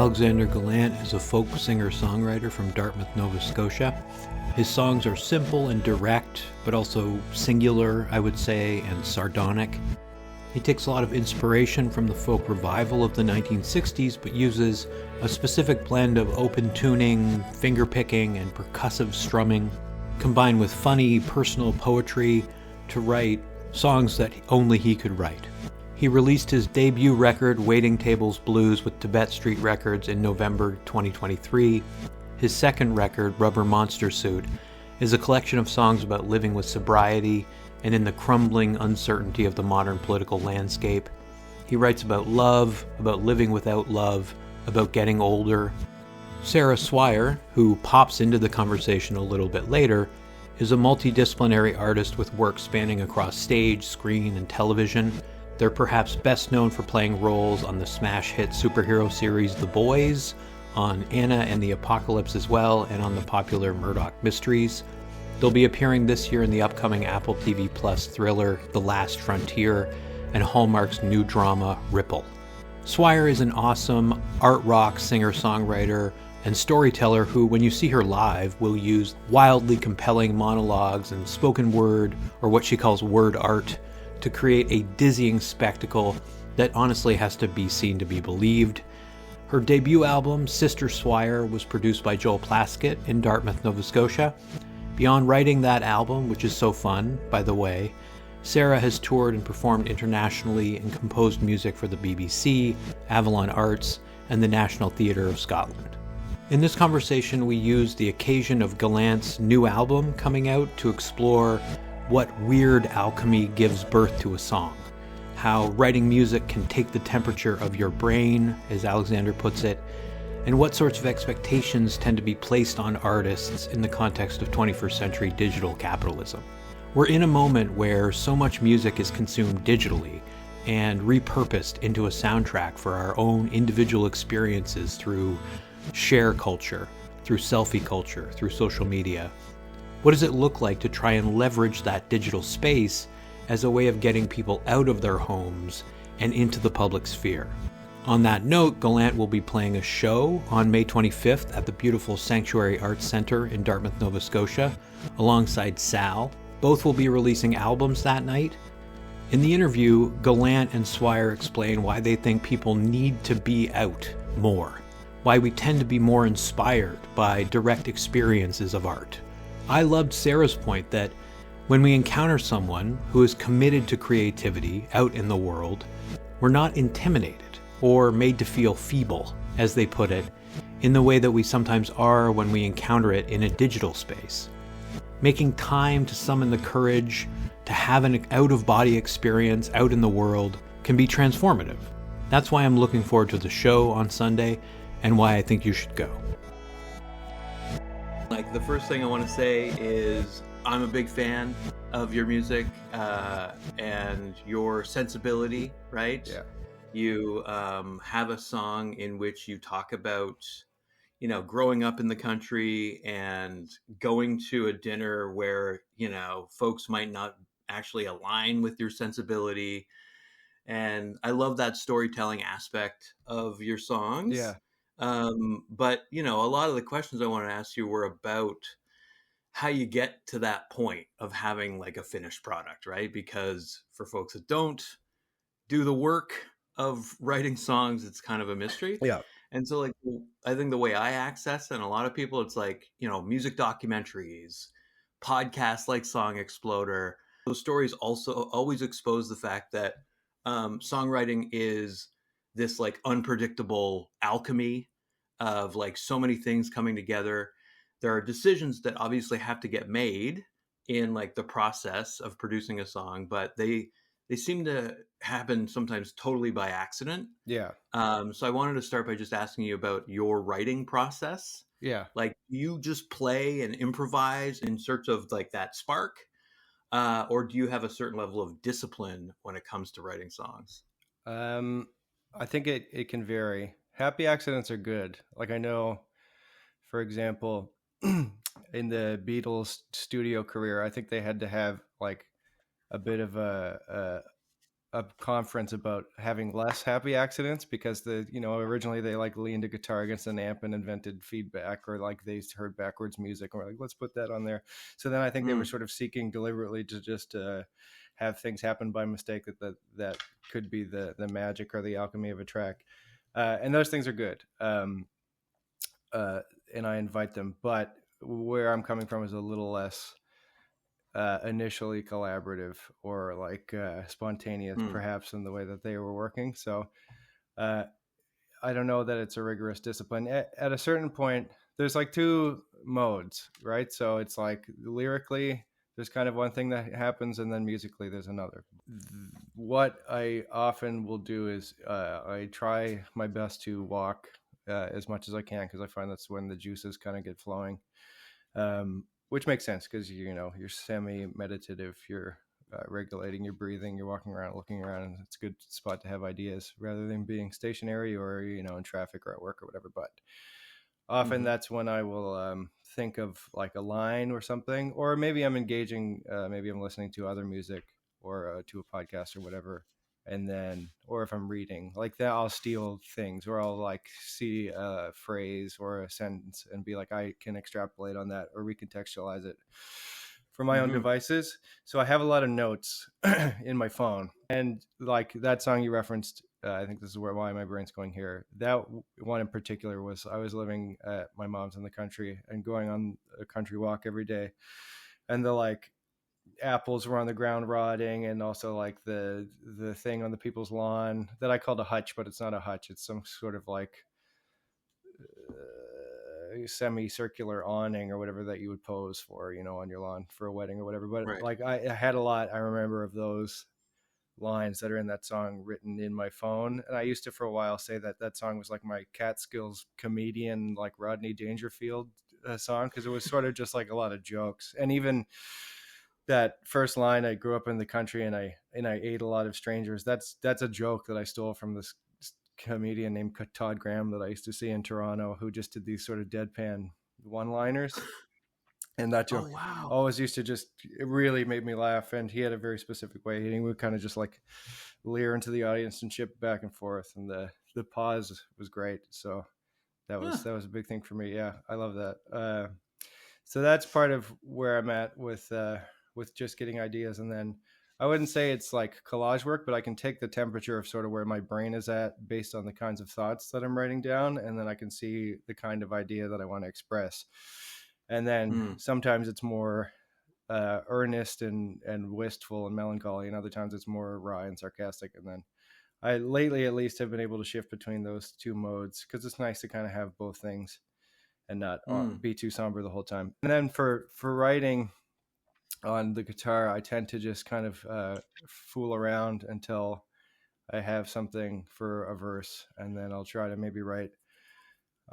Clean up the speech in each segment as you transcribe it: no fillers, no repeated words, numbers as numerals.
Alexander Gallant is a folk singer-songwriter from Dartmouth, Nova Scotia. His songs are simple and direct, but also singular, I would say, and sardonic. He takes a lot of inspiration from the folk revival of the 1960s, but uses a specific blend of open tuning, fingerpicking, and percussive strumming, combined with funny, personal poetry to write songs that only he could write. He released his debut record, Waiting Tables Blues, with Tibet Street Records in November 2023. His second record, Rubber Monster Suit, is a collection of songs about living with sobriety and in the crumbling uncertainty of the modern political landscape. He writes about love, about living without love, about getting older. Sarah Swire, who pops into the conversation a little bit later, is a multidisciplinary artist with work spanning across stage, screen, and television. They're perhaps best known for playing roles on the smash hit superhero series The Boys, on Anna and the Apocalypse as well, and on the popular Murdoch Mysteries. They'll be appearing this year in the upcoming Apple TV Plus thriller The Last Frontier and Hallmark's new drama Ripple. Swire is an awesome art rock singer-songwriter and storyteller who, when you see her live, will use wildly compelling monologues and spoken word, or what she calls word art, to create a dizzying spectacle that honestly has to be seen to be believed. Her debut album, Sister Swire, was produced by Joel Plaskett in Dartmouth, Nova Scotia. Beyond writing that album, which is so fun, by the way, Sarah has toured and performed internationally and composed music for the BBC, Avalon Arts, and the National Theatre of Scotland. In this conversation, we use the occasion of Gallant's new album coming out to explore what weird alchemy gives birth to a song, how writing music can take the temperature of your brain, as Alexander puts it, and what sorts of expectations tend to be placed on artists in the context of 21st century digital capitalism. We're in a moment where so much music is consumed digitally and repurposed into a soundtrack for our own individual experiences through share culture, through selfie culture, through social media. What does it look like to try and leverage that digital space as a way of getting people out of their homes and into the public sphere? On that note, Gallant will be playing a show on May 25th at the beautiful Sanctuary Arts Centre in Dartmouth, Nova Scotia, alongside Sal. Both will be releasing albums that night. In the interview, Gallant and Swire explain why they think people need to be out more, why we tend to be more inspired by direct experiences of art. I loved Sarah's point that when we encounter someone who is committed to creativity out in the world, we're not intimidated or made to feel feeble, as they put it, in the way that we sometimes are when we encounter it in a digital space. Making time to summon the courage to have an out-of-body experience out in the world can be transformative. That's why I'm looking forward to the show on Sunday and why I think you should go. Like, the first thing I want to say is I'm a big fan of your music and your sensibility, right? Yeah. You have a song in which you talk about, growing up in the country and going to a dinner where, folks might not actually align with your sensibility. And I love that storytelling aspect of your songs. Yeah. But, a lot of the questions I want to ask you were about how you get to that point of having like a finished product, right? Because for folks that don't do the work of writing songs, it's kind of a mystery. Yeah. And so, like, I think the way I access, and a lot of people, it's like, music documentaries, podcasts like Song Exploder. Those stories also always expose the fact that songwriting is this like unpredictable alchemy of like so many things coming together. There are decisions that obviously have to get made in like the process of producing a song, but they seem to happen sometimes totally by accident. Yeah. So I wanted to start by just asking you about your writing process. Yeah. Like, you just play and improvise in search of like that spark, or do you have a certain level of discipline when it comes to writing songs? I think it can vary. Happy accidents are good. Like, I know, for example, in the Beatles studio career, I think they had to have like a bit of a a conference about having less happy accidents because originally they like leaned a guitar against an amp and invented feedback, or like they heard backwards music and were like, let's put that on there. So then I think they were sort of seeking deliberately to just have things happen by mistake that could be the magic or the alchemy of a track. And those things are good. And I invite them, but where I'm coming from is a little less initially collaborative or like spontaneous, perhaps, in the way that they were working. So I don't know that it's a rigorous discipline. At a certain point, there's like two modes, right? So it's like lyrically, there's kind of one thing that happens, and then musically, there's another. What I often will do is I try my best to walk as much as I can, because I find that's when the juices kind of get flowing. Which makes sense because you're semi-meditative, you're regulating your breathing, you're walking around, looking around, and it's a good spot to have ideas rather than being stationary or in traffic or at work or whatever. But often that's when I will think of like a line or something, or maybe I'm engaging, maybe I'm listening to other music or to a podcast or whatever. And then, or if I'm reading like that, I'll steal things, or I'll like see a phrase or a sentence and be like, I can extrapolate on that or recontextualize it for my own devices. So I have a lot of notes in my phone, and like that song you referenced, I think this is why my brain's going here. That one in particular was, I was living at my mom's in the country and going on a country walk every day, and the like apples were on the ground rotting, and also like the thing on the people's lawn that I called a hutch, but it's not a hutch, it's some sort of like semicircular awning or whatever that you would pose for on your lawn for a wedding or whatever. But right. Like I had a lot, I remember, of those lines that are in that song written in my phone. And I used to for a while say that song was like my Catskills comedian, like Rodney Dangerfield song, because it was sort of just like a lot of jokes. And even that first line, I grew up in the country and I ate a lot of strangers, that's a joke that I stole from this comedian named Todd Graham that I used to see in Toronto, who just did these sort of deadpan one-liners. And that joke always used to just, it really made me laugh. And he had a very specific way, and he would kind of just like leer into the audience and chip back and forth, and the pause was great. So that was a big thing for me. Yeah, I love that. So that's part of where I'm at with just getting ideas. And then I wouldn't say it's like collage work, but I can take the temperature of sort of where my brain is at based on the kinds of thoughts that I'm writing down, and then I can see the kind of idea that I want to express. And then sometimes it's more earnest and wistful and melancholy, and other times it's more wry and sarcastic. And then I lately at least have been able to shift between those two modes, because it's nice to kind of have both things and not be too somber the whole time. And then for writing on the guitar, I tend to just kind of fool around until I have something for a verse, and then I'll try to maybe write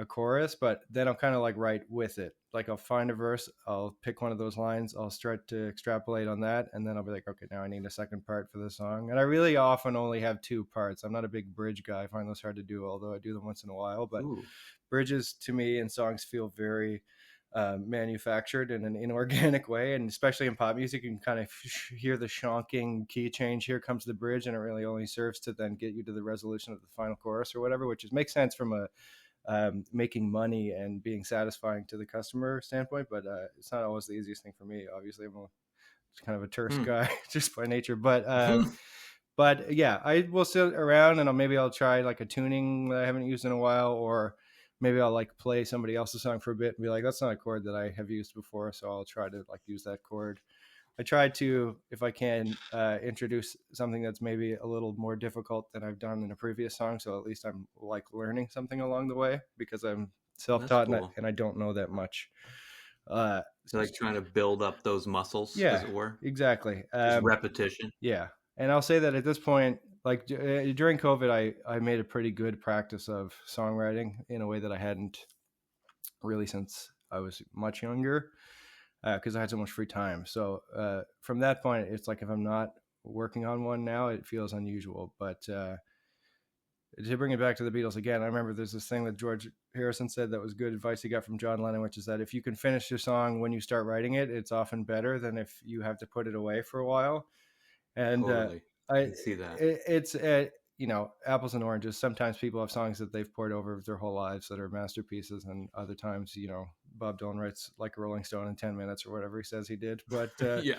a chorus, but then I'll kind of like write with it. Like I'll find a verse, I'll pick one of those lines, I'll start to extrapolate on that, and then I'll be like, okay, now I need a second part for the song. And I really often only have two parts. I'm not a big bridge guy. I find those hard to do, although I do them once in a while. But bridges to me in songs feel very manufactured in an inorganic way, and especially in pop music, you can kind of hear the shonking key change. Here comes the bridge, and it really only serves to then get you to the resolution of the final chorus or whatever, which makes sense from a making money and being satisfying to the customer standpoint, but it's not always the easiest thing for me. Obviously, I'm kind of a terse guy just by nature, but yeah, I will sit around and maybe I'll try like a tuning that I haven't used in a while, or maybe I'll like play somebody else's song for a bit and be like, that's not a chord that I have used before, so I'll try to like use that chord. I try to, if I can, introduce something that's maybe a little more difficult than I've done in a previous song. So at least I'm like learning something along the way, because I'm self-taught and I don't know that much. So like trying to build up those muscles, as it were. Exactly. Just repetition. Yeah. And I'll say that at this point, like during COVID, I made a pretty good practice of songwriting in a way that I hadn't really since I was much younger. Because I had so much free time. So from that point, it's like if I'm not working on one now, it feels unusual. But to bring it back to the Beatles again, I remember there's this thing that George Harrison said that was good advice he got from John Lennon, which is that if you can finish your song when you start writing it, it's often better than if you have to put it away for a while. And totally. I see that. It's apples and oranges. Sometimes people have songs that they've poured over their whole lives that are masterpieces, and other times, Bob Dylan writes like a Rolling Stone in 10 minutes or whatever he says he did. But yeah,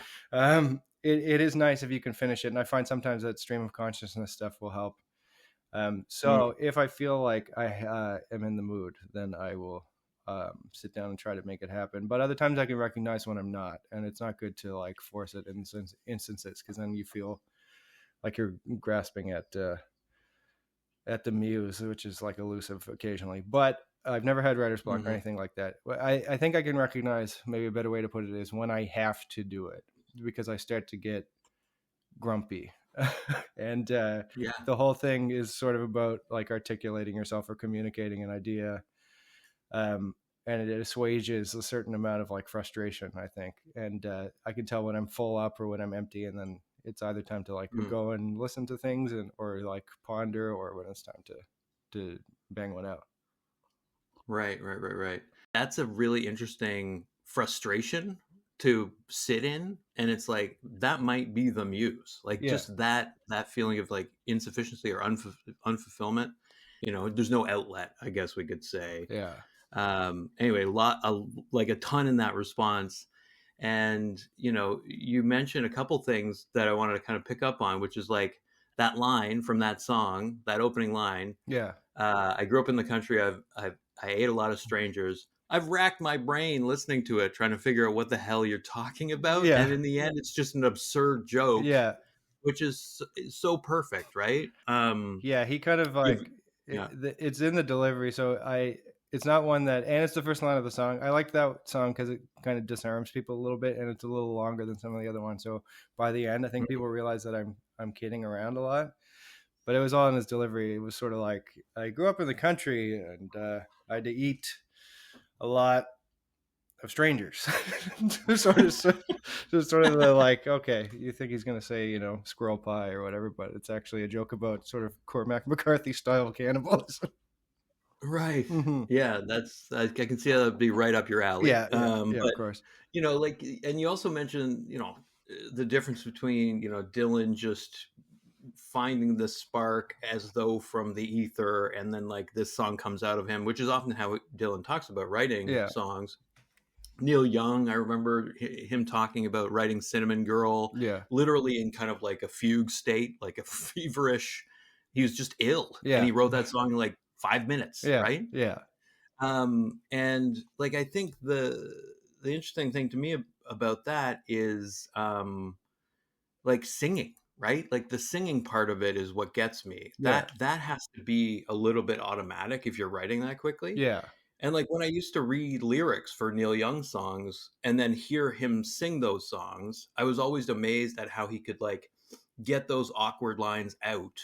it is nice if you can finish it, and I find sometimes that stream of consciousness stuff will help. So if I feel like I am in the mood, then I will sit down and try to make it happen. But other times I can recognize when I'm not, and it's not good to like force it in instances, because then you feel like you're grasping at the muse, which is like elusive occasionally. But I've never had writer's block or anything like that. I think I can recognize, maybe a better way to put it is, when I have to do it, because I start to get grumpy. And the whole thing is sort of about like articulating yourself or communicating an idea. And it assuages a certain amount of like frustration, I think. And I can tell when I'm full up or when I'm empty, and then it's either time to like go and listen to things or like ponder, or when it's time to bang one out. Right. That's a really interesting frustration to sit in, and it's like that might be the muse, like just that feeling of like insufficiency or unfulfillment. There's no outlet, I guess we could say. Anyway, like a ton in that response. And you mentioned a couple things that I wanted to kind of pick up on, which is like that line from that song, that opening line. I grew up in the country. I ate a lot of strangers. I've racked my brain listening to it, trying to figure out what the hell you're talking about. And in the end, it's just an absurd joke. Which is so perfect, right? He kind of like, it's in the delivery. So it's not one that, and it's the first line of the song. I like that song because it kind of disarms people a little bit, and it's a little longer than some of the other ones. So by the end, I think people realize that I'm kidding around a lot. But it was all in his delivery. It was sort of like, I grew up in the country, and I had to eat a lot of strangers. sort of the like, okay, you think he's going to say, squirrel pie or whatever, but it's actually a joke about sort of Cormac McCarthy style cannibalism. Right. Yeah, I can see how that'd be right up your alley. But, of course. Like, and you also mentioned, the difference between, Dylan just finding the spark as though from the ether, and then like this song comes out of him, which is often how Dylan talks about writing songs. Neil Young, I remember him talking about writing Cinnamon Girl, literally in kind of like a fugue state, like a feverish. He was just ill, and he wrote that song in like 5 minutes, right? And like, I think the interesting thing to me about that is like singing, right? Like the singing part of it is what gets me. That has to be a little bit automatic if you're writing that quickly. And like when I used to read lyrics for Neil Young songs and then hear him sing those songs, I was always amazed at how he could like get those awkward lines out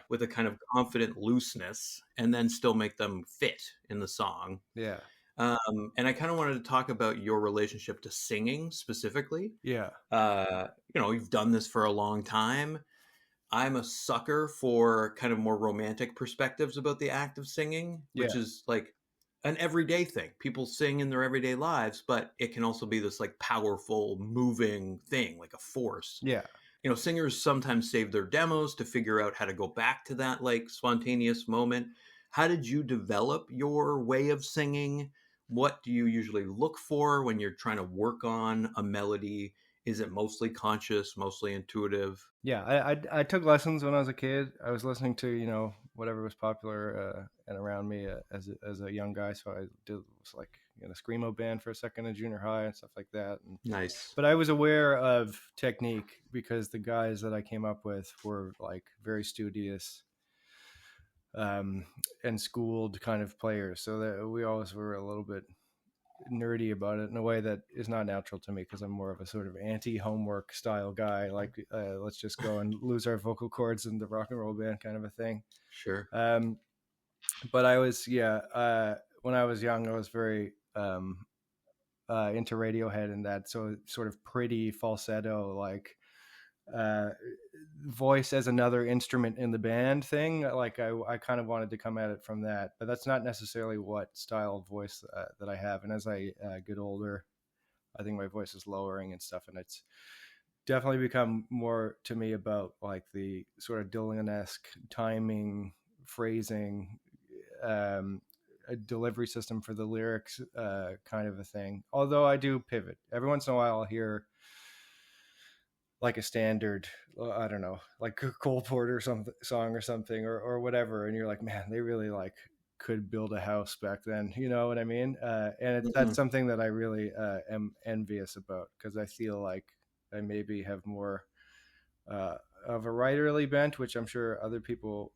with a kind of confident looseness and then still make them fit in the song. And I kind of wanted to talk about your relationship to singing specifically. You've done this for a long time. I'm a sucker for kind of more romantic perspectives about the act of singing, which is like an everyday thing. People sing in their everyday lives, but it can also be this like powerful, moving thing, like a force. Singers sometimes save their demos to figure out how to go back to that like spontaneous moment. How did you develop your way of singing? What do you usually look for when you're trying to work on a melody? Is it mostly conscious, mostly intuitive? I took lessons when I was a kid. I was listening to, whatever was popular and around me as a young guy. So I was like in a screamo band for a second in junior high and stuff like that. Nice. But I was aware of technique because the guys that I came up with were like very studious and schooled kind of players. So that we always were a little bit nerdy about it in a way that is not natural to me, because I'm more of a sort of anti-homework style guy. Like, let's just go and lose our vocal cords in the rock and roll band kind of a thing. Sure. But I was, when I was young, I was very into Radiohead and that sort of pretty falsetto, like voice as another instrument in the band thing. Like I kind of wanted to come at it from that, but that's not necessarily what style of voice that I have. And as I get older, I think my voice is lowering and stuff, and it's definitely become more to me about like the sort of Dylan-esque timing, phrasing, a delivery system for the lyrics, kind of a thing. Although I do pivot every once in a while. I'll hear like a standard, I don't know, like a Cole Porter song or something, or whatever, and you're like, man, they really like could build a house back then, you know what I mean? And that's something that I really am envious about, because I feel like I maybe have more of a writerly bent, which I'm sure other people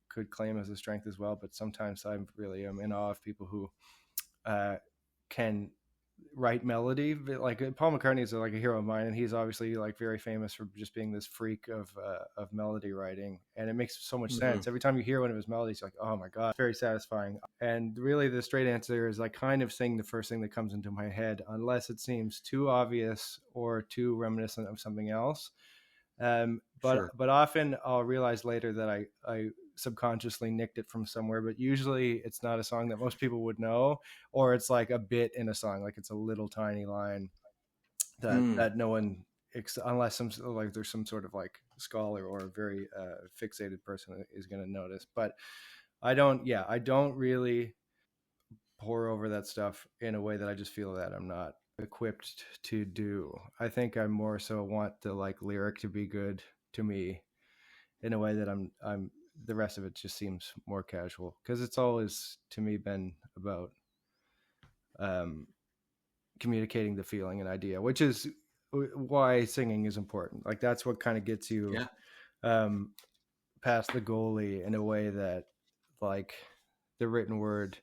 could claim as a strength as well. But sometimes I really am in awe of people who can write melody. Like Paul McCartney is like a hero of mine, and he's obviously like very famous for just being this freak of melody writing, and it makes so much sense. Every time you hear one of his melodies, you're like, oh my god, very satisfying. And really the straight answer is I kind of sing the first thing that comes into my head, unless it seems too obvious or too reminiscent of something else. But often I'll realize later that I subconsciously nicked it from somewhere, but usually it's not a song that most people would know, or it's like a bit in a song, like it's a little tiny line that no one, unless there's some sort of like scholar or a very fixated person is going to notice. But I don't really pour over that stuff in a way that I just feel that I'm not equipped to do. I think I more so want the like lyric to be good to me in a way that I'm the rest of it just seems more casual, because it's always to me been about communicating the feeling and idea, which is why singing is important. Like that's what kind of gets you past the goalie in a way that like the written word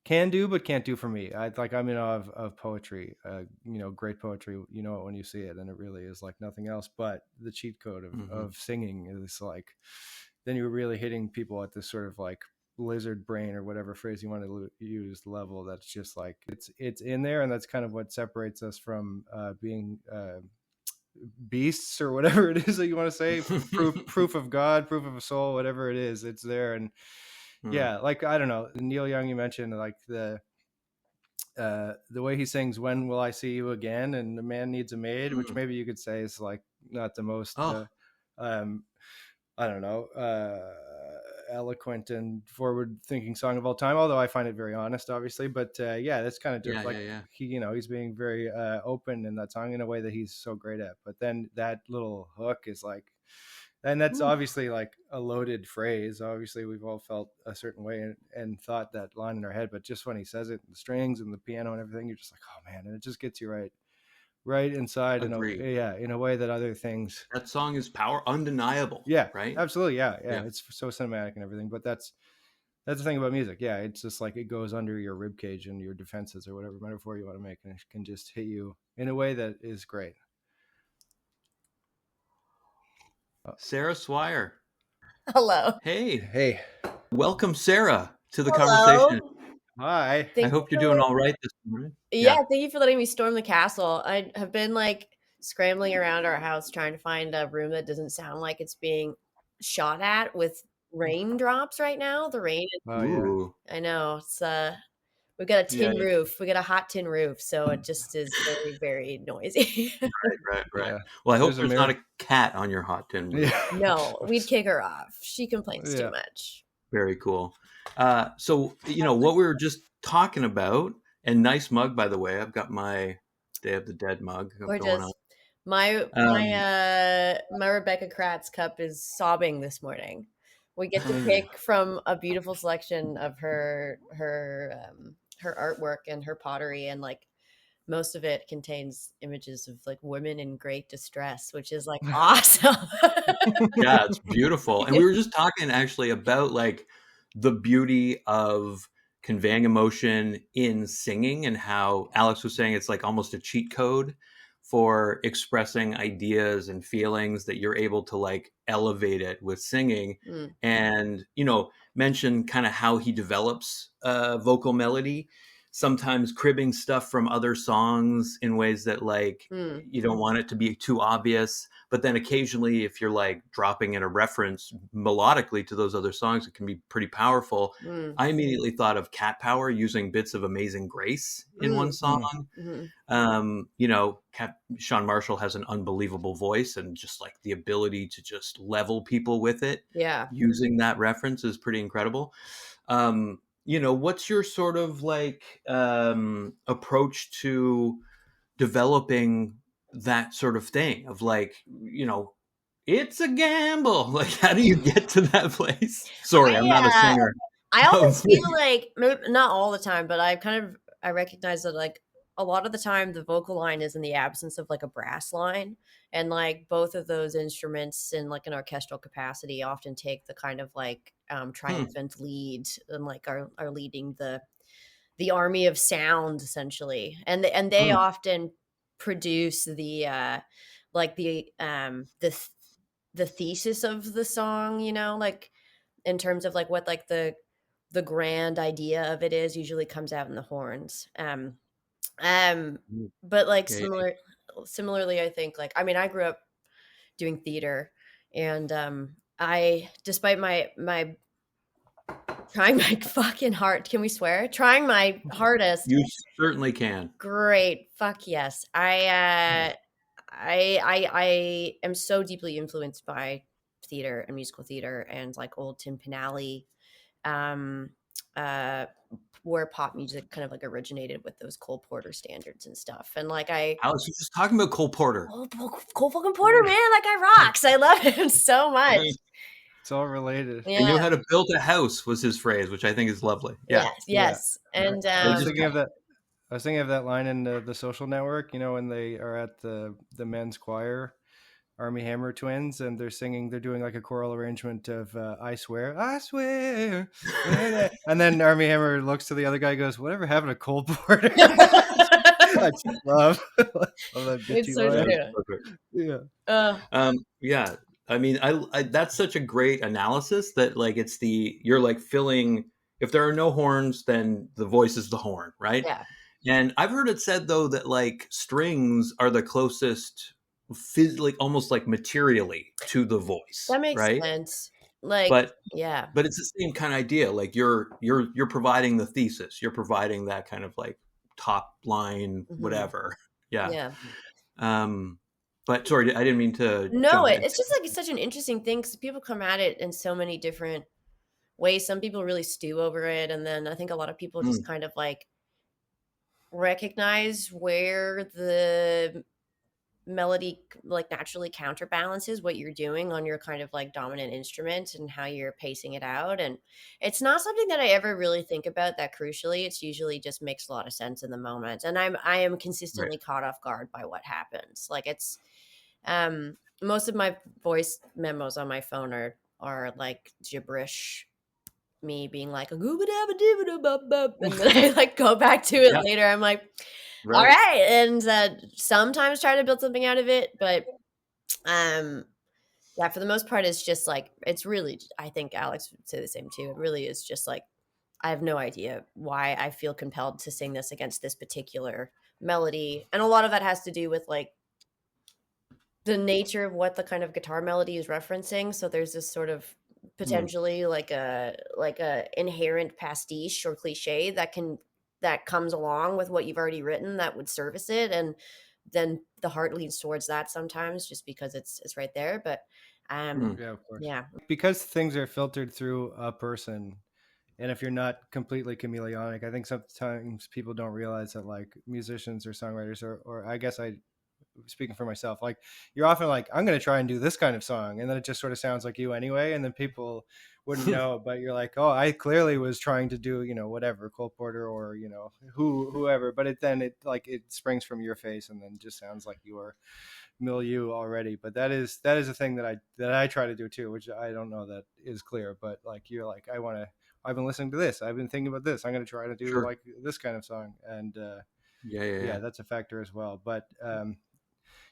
can do, but can't do for me. I'm in awe of poetry, great poetry, you know it when you see it, and it really is like nothing else. But the cheat code of singing is like, then you're really hitting people at this sort of like lizard brain, or whatever phrase you want to use, level that's just like, it's in there. And that's kind of what separates us from being beasts, or whatever it is that you want to say. proof of God, proof of a soul, whatever it is, it's there. And yeah, like, I don't know, Neil Young, you mentioned, like the way he sings, when will I see you again, and the man needs a maid, which maybe you could say is like not the most I don't know, eloquent and forward thinking song of all time, although I find it very honest, obviously. But that's kind of just he's being very open in that song in a way that he's so great at. But then that little hook is like, and that's obviously like a loaded phrase. Obviously we've all felt a certain way and thought that line in our head, but just when he says it, the strings and the piano and everything, you're just like, oh man, and it just gets you right inside. In a way that other things. That song is undeniable. Yeah, right. Absolutely. Yeah. It's so cinematic and everything. But that's the thing about music. Yeah, it's just like it goes under your rib cage and your defenses, or whatever metaphor you want to make, and it can just hit you in a way that is great. Sarah Swire. Hello. Hey. Welcome, Sarah, to the conversation. Hi. I hope you're doing all right this morning. Yeah, thank you for letting me storm the castle. I have been like scrambling around our house trying to find a room that doesn't sound like it's being shot at with raindrops right now. The rain is I know. It's we've got a tin roof. We got a hot tin roof, so it just is very, very noisy. Right. Yeah. Well, I hope there's not a cat on your hot tin roof. Yeah. No, we'd kick her off. She complains too much. Very cool. So, what we were just talking about, and nice mug, by the way. I've got my Day of the Dead mug going on. My Rebecca Kratz cup is sobbing this morning. We get to pick from a beautiful selection of her artwork and her pottery, and like most of it contains images of like women in great distress, which is like awesome. Yeah, it's beautiful. And we were just talking actually about like the beauty of conveying emotion in singing, and how Alex was saying it's like almost a cheat code for expressing ideas and feelings, that you're able to like elevate it with singing. And mention kind of how he develops vocal melody. sometimes cribbing stuff from other songs in ways that like you don't want it to be too obvious. But then occasionally, if you're like dropping in a reference melodically to those other songs, it can be pretty powerful. I immediately thought of Cat Power using bits of Amazing Grace in one song. You know, Sean Marshall has an unbelievable voice, and just like the ability to just level people with it. Yeah. Using that reference is pretty incredible. You know, what's your sort of like approach to developing that sort of thing of like, you know, it's a gamble. Like, how do you get to that place? Sorry, I'm not a singer. I always feel like, not all the time, but I recognize that like a lot of the time the vocal line is in the absence of like a brass line, and like both of those instruments in like an orchestral capacity often take the kind of like triumphant lead and like are leading the army of sound essentially, and they often produce the like the thesis of the song, you know, like in terms of like what like the grand idea of it is usually comes out in the horns. But like similarly, I think like, I mean, I grew up doing theater, and I, despite my trying my fucking hard, can we swear? Trying my hardest. You certainly can. Great. Fuck yes. I am so deeply influenced by theater and musical theater and like old Tim Pinelli, where pop music kind of like originated with those Cole Porter standards and stuff. And like I was just talking about Cole Porter. Cole fucking Porter, man, that guy rocks. I love him so much. It's all related. Yeah. He knew how to build a house was his phrase, which I think is lovely. Yeah. Yes. And I was thinking of that line in the Social Network, you know, when they are at the men's choir, Army Hammer Twins, and they're doing like a choral arrangement of I swear, and then Army Hammer looks to the other guy and goes, whatever happened to Cole Porter? I just love that bitchy it's so line. true. Yeah. I mean, I that's such a great analysis that like you're like filling, if there are no horns, then the voice is the horn, right? Yeah. And I've heard it said though that like strings are the closest physically, almost like materially, to the voice. That makes right? sense. Like, but yeah, but it's the same kind of idea. Like you're providing the thesis, you're providing that kind of like top line, whatever. Yeah. But sorry, I didn't mean to. No, it's just like, it's such an interesting thing because people come at it in so many different ways. Some people really stew over it, and then I think a lot of people just kind of like recognize where the melody like naturally counterbalances what you're doing on your kind of like dominant instrument and how you're pacing it out. And it's not something that I ever really think about that crucially. It's usually just makes a lot of sense in the moment, and I am consistently caught off guard by what happens. Like it's most of my voice memos on my phone are like gibberish, me being like a and then I like go back to it later. I'm like, all right, and sometimes try to build something out of it, but yeah, for the most part, it's just like, it's really, I think Alex would say the same too. It really is just like, I have no idea why I feel compelled to sing this against this particular melody, and a lot of that has to do with like the nature of what the kind of guitar melody is referencing. So there's this sort of potentially like a inherent pastiche or cliche that comes along with what you've already written that would service it, and then the heart leans towards that sometimes just because it's right there. But yeah, of course. Yeah, because things are filtered through a person, and if you're not completely chameleonic, I think sometimes people don't realize that like musicians or songwriters or I guess speaking for myself, like you're often like, I'm going to try and do this kind of song, and then it just sort of sounds like you anyway, and then people wouldn't know, but you're like, oh, I clearly was trying to do, you know, whatever, Cole Porter or, you know, whoever, but it springs from your face and then just sounds like your milieu already. But that is a thing that I try to do too, which I don't know that is clear, but like you're like, I've been listening to this, I've been thinking about this, I'm going to try to do like this kind of song, and yeah, that's a factor as well. But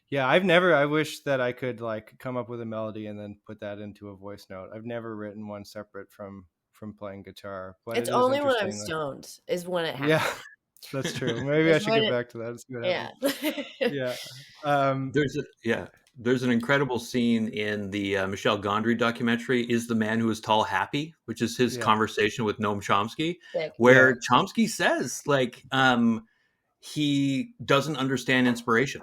yeah, I wish that I could like come up with a melody and then put that into a voice note. I've never written one separate from playing guitar. But it's only when I'm stoned is when it happens. That's true. Maybe I should get back to that. Let's see what Yeah. happens. Yeah. There's an incredible scene in the Michel Gondry documentary, Is the Man Who Is Tall Happy? Which is his conversation with Noam Chomsky, where Chomsky says, like, he doesn't understand inspiration,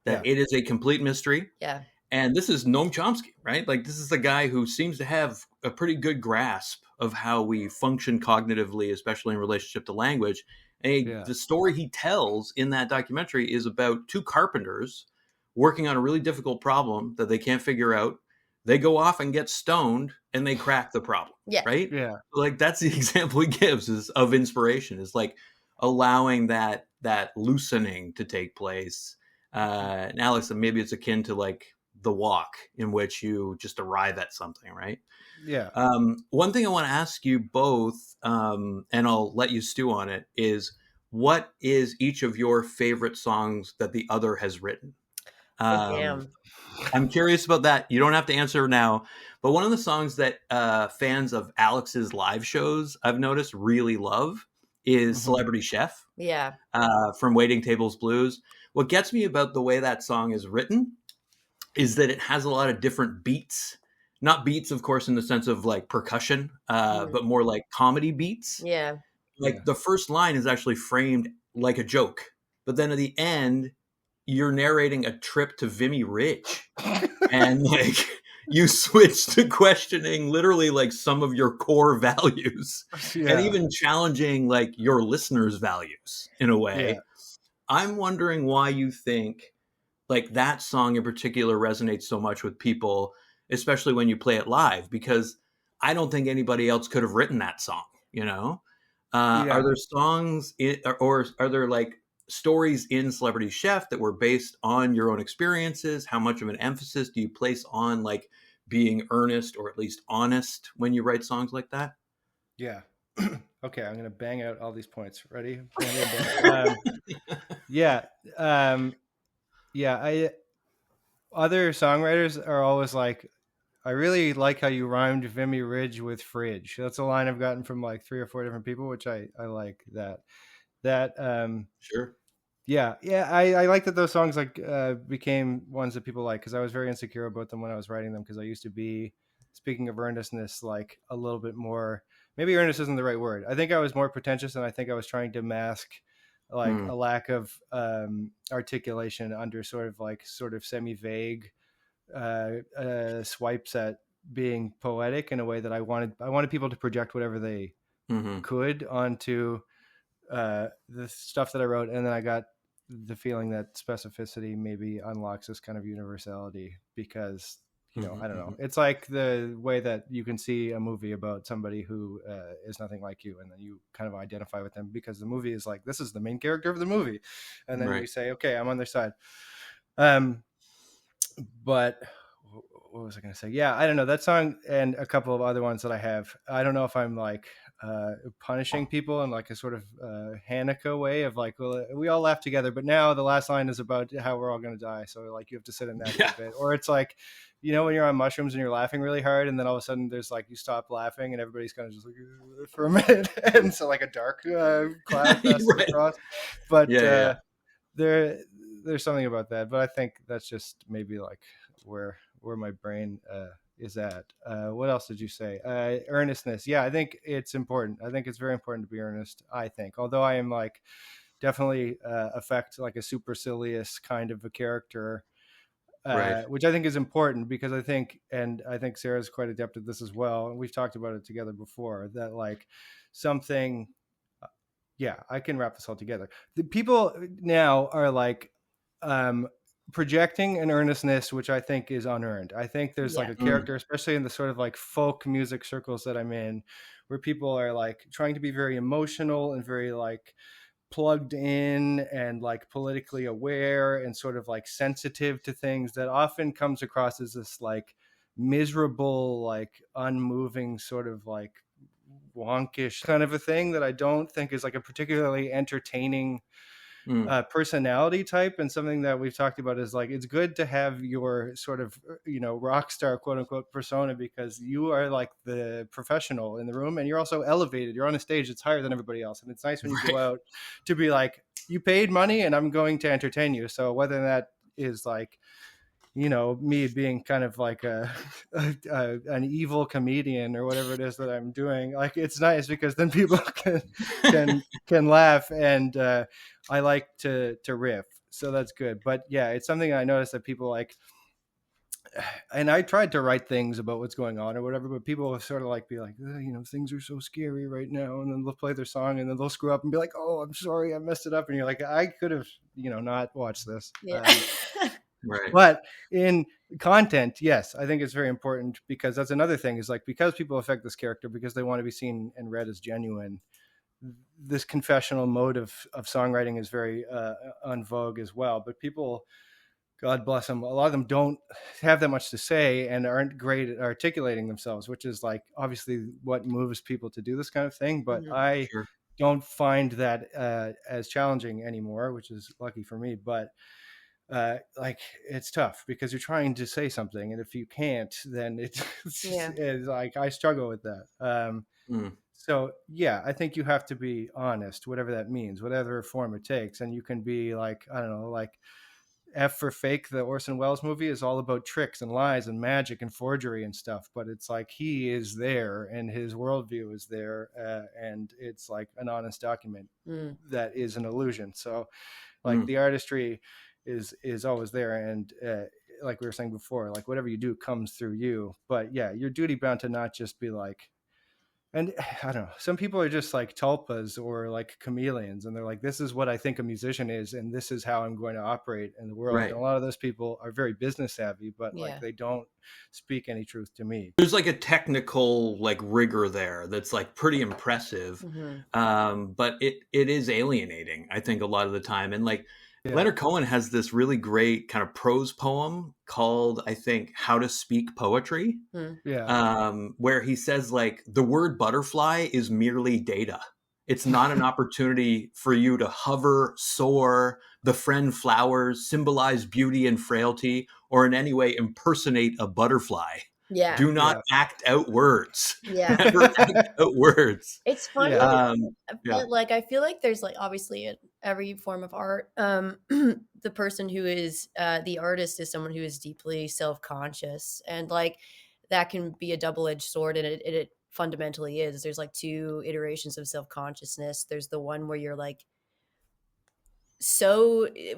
that it is a complete mystery. Yeah. And this is Noam Chomsky, right? Like, this is the guy who seems to have a pretty good grasp of how we function cognitively, especially in relationship to language. And the story he tells in that documentary is about two carpenters working on a really difficult problem that they can't figure out. They go off and get stoned and they crack the problem. Right. Yeah. Like, that's the example he gives of inspiration, is like allowing that loosening to take place. And Alex, maybe it's akin to like the walk, in which you just arrive at something. Right. Yeah. One thing I want to ask you both, and I'll let you stew on it, is what is each of your favorite songs that the other has written? I'm curious about that. You don't have to answer now, but one of the songs that fans of Alex's live shows, I've noticed, really love is Celebrity Chef. Yeah. From Waiting Tables Blues. What gets me about the way that song is written is that it has a lot of different beats. Not beats, of course, in the sense of like percussion, but more like comedy beats. Yeah. Like the first line is actually framed like a joke, but then at the end, you're narrating a trip to Vimy Ridge, and like you switch to questioning literally like some of your core values, and even challenging like your listeners' values in a way. I'm wondering why you think like that song in particular resonates so much with people, especially when you play it live, because I don't think anybody else could have written that song, you know? Are there songs or are there like stories in Celebrity Chef that were based on your own experiences? How much of an emphasis do you place on like being earnest or at least honest when you write songs like that? Yeah. Okay, I'm gonna bang out all these points. Ready? Other songwriters are always like, I really like how you rhymed Vimy Ridge with fridge. That's a line I've gotten from like 3 or 4 different people, which I like that. Sure. Yeah. I like that those songs like became ones that people like, because I was very insecure about them when I was writing them, because I used to be, speaking of earnestness, like a little bit more, maybe earnest isn't the right word. I think I was more pretentious, and I think I was trying to mask like a lack of articulation under sort of semi-vague swipes at being poetic in a way that I wanted people to project whatever they could onto the stuff that I wrote. And then I got the feeling that specificity maybe unlocks this kind of universality, because, you know, I don't know. It's like the way that you can see a movie about somebody who is nothing like you, and then you kind of identify with them because the movie is like, this is the main character of the movie. And then you say, okay, I'm on their side. But what was I going to say? Yeah, I don't know. That song and a couple of other ones that I have, I don't know if I'm like punishing people in like a sort of Hanukkah way of like, well, we all laugh together, but now the last line is about how we're all going to die. So like you have to sit in that for a bit. Or it's like, you know, when you're on mushrooms and you're laughing really hard, and then all of a sudden there's like, you stop laughing and everybody's kind of just like for a minute. And so like a dark cloud passes across. But there's something about that. But I think that's just maybe like where my brain is at. What else did you say? Earnestness. Yeah, I think it's important. I think it's very important to be earnest, I think. Although I am like definitely affect like a supercilious kind of a character, which I think is important, because I think Sarah's quite adept at this as well. And we've talked about it together before, that like something, I can wrap this all together. The people now are like, projecting an earnestness, which I think is unearned. I think there's like a character, especially in the sort of like folk music circles that I'm in, where people are like trying to be very emotional and very like plugged in and like politically aware and sort of like sensitive to things, that often comes across as this like miserable, like unmoving sort of like wonkish kind of a thing that I don't think is like a particularly entertaining personality type. And something that we've talked about is like, it's good to have your sort of, rock star, quote unquote, persona, because you are like the professional in the room, and you're also elevated. You're on a stage that's higher than everybody else. And it's nice when you go out to be like, you paid money and I'm going to entertain you. So whether that is like, me being kind of like an evil comedian or whatever it is that I'm doing, like, it's nice because then people can laugh, and I like to riff, so that's good. But yeah, it's something I noticed that people like, and I tried to write things about what's going on or whatever, but people will sort of like be like, things are so scary right now, and then they'll play their song and then they'll screw up and be like, oh, I'm sorry, I messed it up, and you're like, I could have not watched this. Right. But in content, yes, I think it's very important, because that's another thing, is like, because people affect this character because they want to be seen and read as genuine, this confessional mode of songwriting is very en vogue as well. But people, God bless them, a lot of them don't have that much to say and aren't great at articulating themselves, which is like obviously what moves people to do this kind of thing. But I don't find that as challenging anymore, which is lucky for me. But like, it's tough because you're trying to say something, and if you can't, then it's like, I struggle with that. So yeah, I think you have to be honest, whatever that means, whatever form it takes. And you can be like, I don't know, like F for Fake, the Orson Welles movie, is all about tricks and lies and magic and forgery and stuff, but it's like, he is there and his worldview is there, and it's like an honest document that is an illusion. So like the artistry is always there, and like we were saying before, like whatever you do comes through you. But yeah, you're duty bound to not just be like, and I don't know, some people are just like tulpas or like chameleons, and they're like, this is what I think a musician is, and this is how I'm going to operate in the world. And a lot of those people are very business savvy, but like, they don't speak any truth to me. There's like a technical like rigor there that's like pretty impressive, but it is alienating, I think, a lot of the time. And like, Leonard Cohen has this really great kind of prose poem called, I think, How to Speak Poetry, where he says, like, the word butterfly is merely data. It's not an opportunity for you to hover, soar, befriend flowers, symbolize beauty and frailty, or in any way impersonate a butterfly. Do not act out words. Never act out words. It's funny. Like, I feel like there's like, obviously in every form of art, the person who is the artist is someone who is deeply self-conscious, and like, that can be a double-edged sword, and it fundamentally is. There's like two iterations of self-consciousness. There's the one where you're like,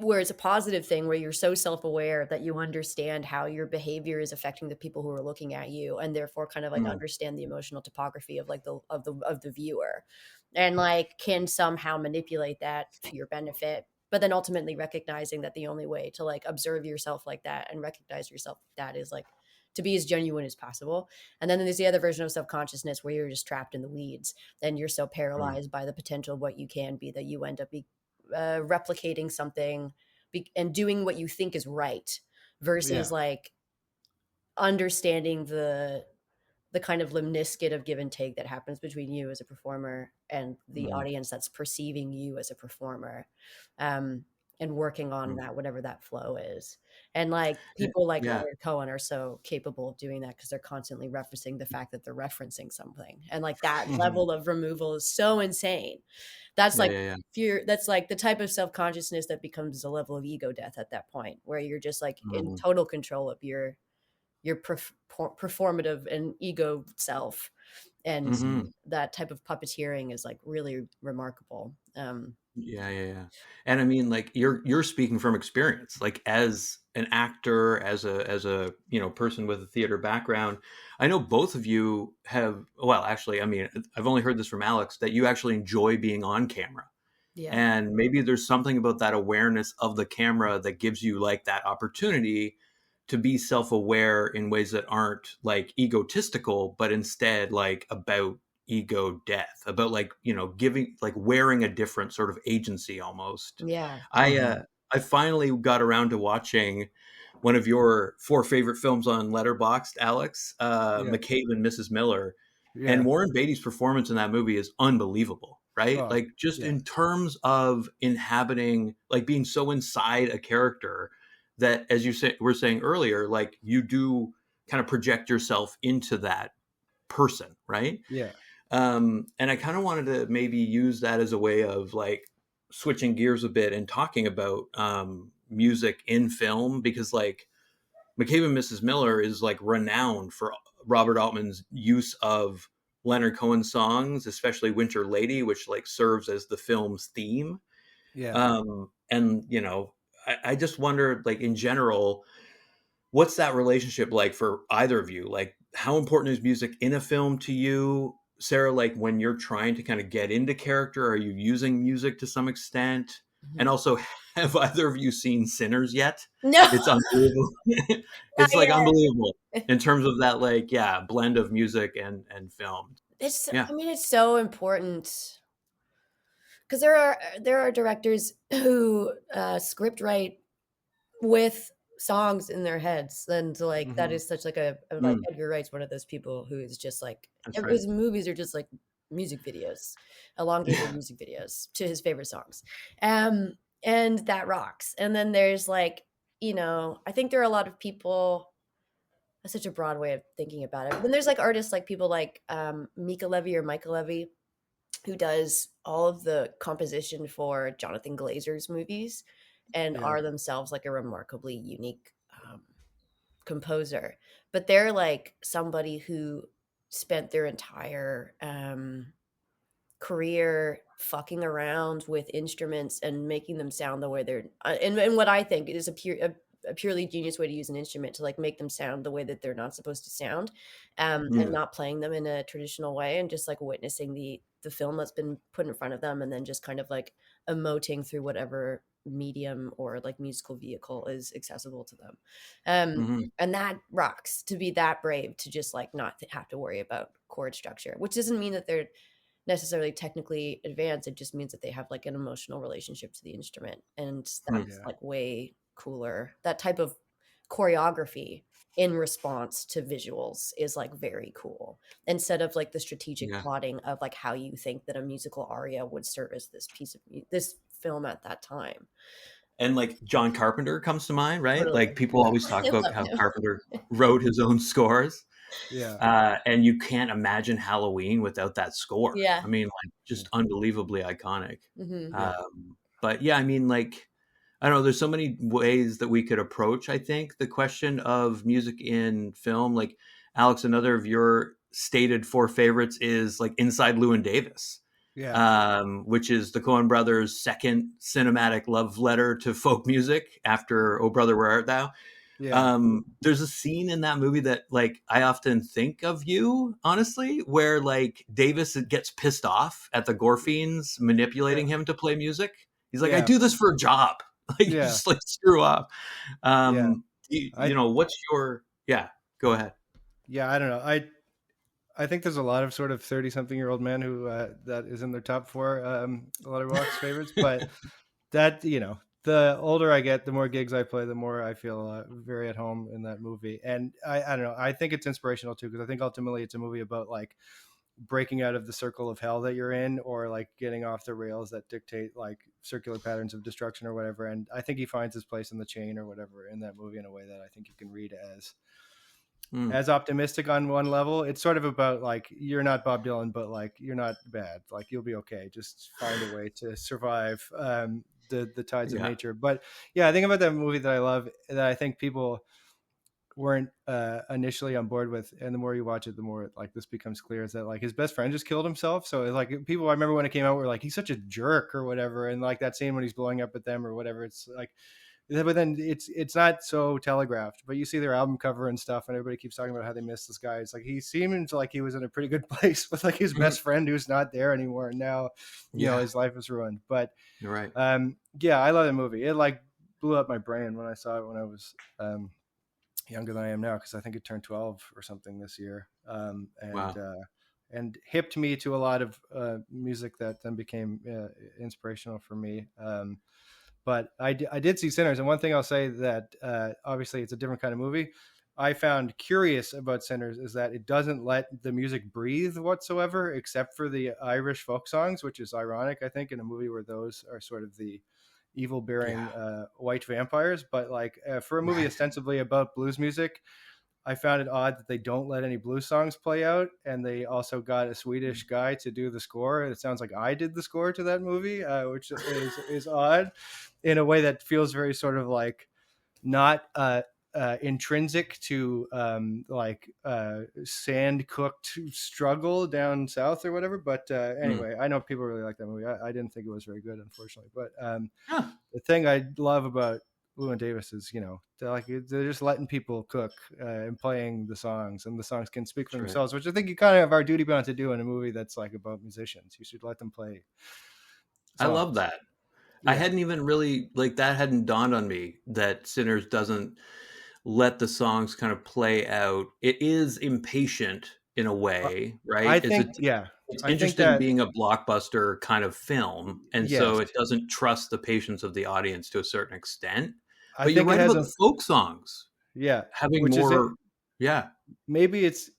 where it's a positive thing, where you're so self-aware that you understand how your behavior is affecting the people who are looking at you, and therefore kind of like understand the emotional topography of like the viewer, and like can somehow manipulate that to your benefit. But then ultimately recognizing that the only way to like observe yourself like that and recognize yourself like that is like to be as genuine as possible. And then there's the other version of self-consciousness where you're just trapped in the weeds, and you're so paralyzed by the potential of what you can be that you end up replicating something and doing what you think is right, versus like understanding the kind of limniscate of give and take that happens between you as a performer and the audience that's perceiving you as a performer, and working on that, whatever that flow is. And like, people like Leonard Cohen are so capable of doing that because they're constantly referencing the fact that they're referencing something, and like that level of removal is so insane. That's like fear. That's like the type of self-consciousness that becomes a level of ego death at that point, where you're just like in total control of your performative and ego self. And that type of puppeteering is like really remarkable. And I mean, like, you're speaking from experience, like as an actor, as a person with a theater background. I know both of you have, well, actually, I mean, I've only heard this from Alex, that you actually enjoy being on camera. And maybe there's something about that awareness of the camera that gives you like that opportunity to be self-aware in ways that aren't like egotistical, but instead like about ego death, about like, giving, like wearing a different sort of agency almost. I finally got around to watching one of your 4 favorite films on Letterboxd, Alex, McCabe and Mrs. Miller. And Warren Beatty's performance in that movie is unbelievable. right? Oh, Like just in terms of inhabiting, like being so inside a character that, as you were saying earlier, like you do kind of project yourself into that person, right? Yeah. And I kind of wanted to maybe use that as a way of like switching gears a bit and talking about music in film, because like McCabe and Mrs. Miller is like renowned for Robert Altman's use of Leonard Cohen's songs, especially Winter Lady, which like serves as the film's theme. Yeah. And, you know, I just wondered, like in general, what's that relationship like for either of you? Like how important is music in a film to you? Sarah, like when you're trying to kind of get into character, are you using music to some extent? Mhm. And also, have either of you seen Sinners yet? No. It's unbelievable. It's like unbelievable in terms of that, like, yeah, blend of music and film. It's, Yeah. I mean, it's so important because there are directors who script write with songs in their heads, and like that is such like a like Edgar Wright's one of those people who is just like That's right. his movies are just like music videos, elongated music videos to his favorite songs, and that rocks. And then there's like, you know, I think there are a lot of people. That's such a broad way of thinking about it. But then there's like artists like people like Mika Levy or Micah Levy, who does all of the composition for Jonathan Glazer's movies and are themselves like a remarkably unique composer. But they're like somebody who spent their entire career fucking around with instruments and making them sound the way they're and what I think is a purely genius way to use an instrument to like make them sound the way that they're not supposed to sound, and not playing them in a traditional way, and just like witnessing the film that's been put in front of them, and then just kind of like emoting through whatever medium or like musical vehicle is accessible to them. And that rocks, to be that brave to just like not have to worry about chord structure, which doesn't mean that they're necessarily technically advanced. It just means that they have like an emotional relationship to the instrument, and that's like way cooler. That type of choreography in response to visuals is like very cool, instead of like the strategic plotting of like how you think that a musical aria would service this piece of this film at that time. And like John Carpenter comes to mind, right? Totally. Like people always talk about how Carpenter wrote his own scores. And you can't imagine Halloween without that score. I mean, like just unbelievably iconic. But yeah, I mean, like, I don't know, there's so many ways that we could approach, I think, the question of music in film. Like, Alex, another of your stated 4 favorites is like Inside Llewyn Davis, which is the Coen brothers' second cinematic love letter to folk music after Oh Brother, Where Art Thou? There's a scene in that movie that like I often think of you, honestly, where like Davis gets pissed off at the Gorfiends manipulating him to play music. He's like, I do this for a job. Like, just like screw off. You know, what's your, go ahead. I don't know. I think there's a lot of sort of 30-something-year-old men who that is in their top 4 a lot of Rock's favorites, but that, you know, the older I get, the more gigs I play, the more I feel very at home in that movie. And I don't know, I think it's inspirational too, because I think ultimately it's a movie about like breaking out of the circle of hell that you're in, or like getting off the rails that dictate like circular patterns of destruction or whatever. And I think he finds his place in the chain or whatever in that movie in a way that I think you can read as optimistic on one level. It's sort of about like, you're not Bob Dylan, but like you're not bad, like you'll be okay, just find a way to survive the tides of nature. But I think about that movie that I love, that I think people weren't initially on board with, and the more you watch it, the more like this becomes clear, is that like his best friend just killed himself. So it's like people, I remember when it came out, were like, he's such a jerk or whatever, and like that scene when he's blowing up at them or whatever, it's like, but then it's not so telegraphed. But you see their album cover and stuff, and everybody keeps talking about how they miss this guy. It's like he seemed like he was in a pretty good place with like his best friend who's not there anymore, and now you know his life is ruined. But you're right. I love the movie. It like blew up my brain when I saw it when I was younger than I am now, because I think it turned 12 or something this year, and hipped me to a lot of music that then became inspirational for me. But I did see Sinners, and one thing I'll say that obviously it's a different kind of movie, I found curious about Sinners is that it doesn't let the music breathe whatsoever, except for the Irish folk songs, which is ironic, I think, in a movie where those are sort of the evil bearing white vampires. But like for a movie ostensibly about blues music, I found it odd that they don't let any blues songs play out, and they also got a Swedish guy to do the score. It sounds like I did the score to that movie, which is odd in a way that feels very sort of like not intrinsic to sand cooked struggle down south or whatever. But anyway, I know people really like that movie. I didn't think it was very good, unfortunately. But the thing I love about Llewyn Davis is, they're just letting people cook and playing the songs, and the songs can speak for themselves, which I think you kind of are duty bound to do in a movie that's like about musicians. You should let them play songs. I love that. Yeah. I hadn't even really that hadn't dawned on me that Sinners doesn't let the songs kind of play out. It is impatient in a way, right? I think, it's interested in being a blockbuster kind of film, and so it doesn't trust the patience of the audience to a certain extent. But you're right about the folk songs. Yeah. Having more. Maybe it's,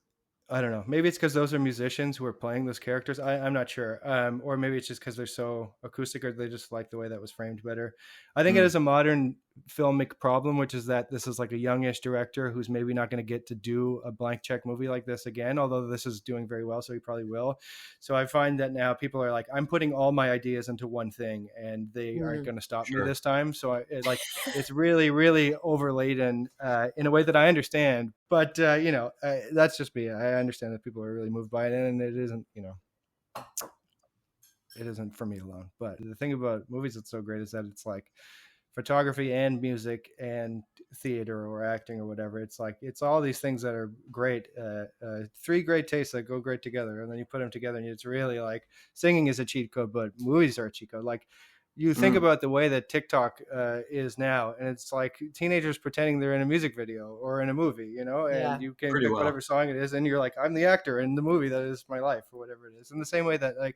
I don't know. Maybe it's because those are musicians who are playing those characters. I'm not sure. Or maybe it's just because they're so acoustic, or they just like the way that was framed better. I think it is a modern filmic problem, which is that this is like a youngish director who's maybe not going to get to do a blank check movie like this again, although this is doing very well, so he probably will. So I find that now people are like, I'm putting all my ideas into one thing, and they aren't going to stop me this time. So it's really, really overladen in a way that I understand. But, that's just me. I understand that people are really moved by it, and it isn't, it isn't for me alone. But the thing about movies that's so great is that it's like photography and music and theater or acting or whatever. It's like, it's all these things that are great. Three great tastes that go great together. And then you put them together, and it's really like, singing is a cheat code, but movies are a cheat code. Like, you think about the way that TikTok is now, and it's like teenagers pretending they're in a music video or in a movie, and you can pick whatever song it is, and you're like, I'm the actor in the movie that is my life, or whatever it is. In the same way that, like,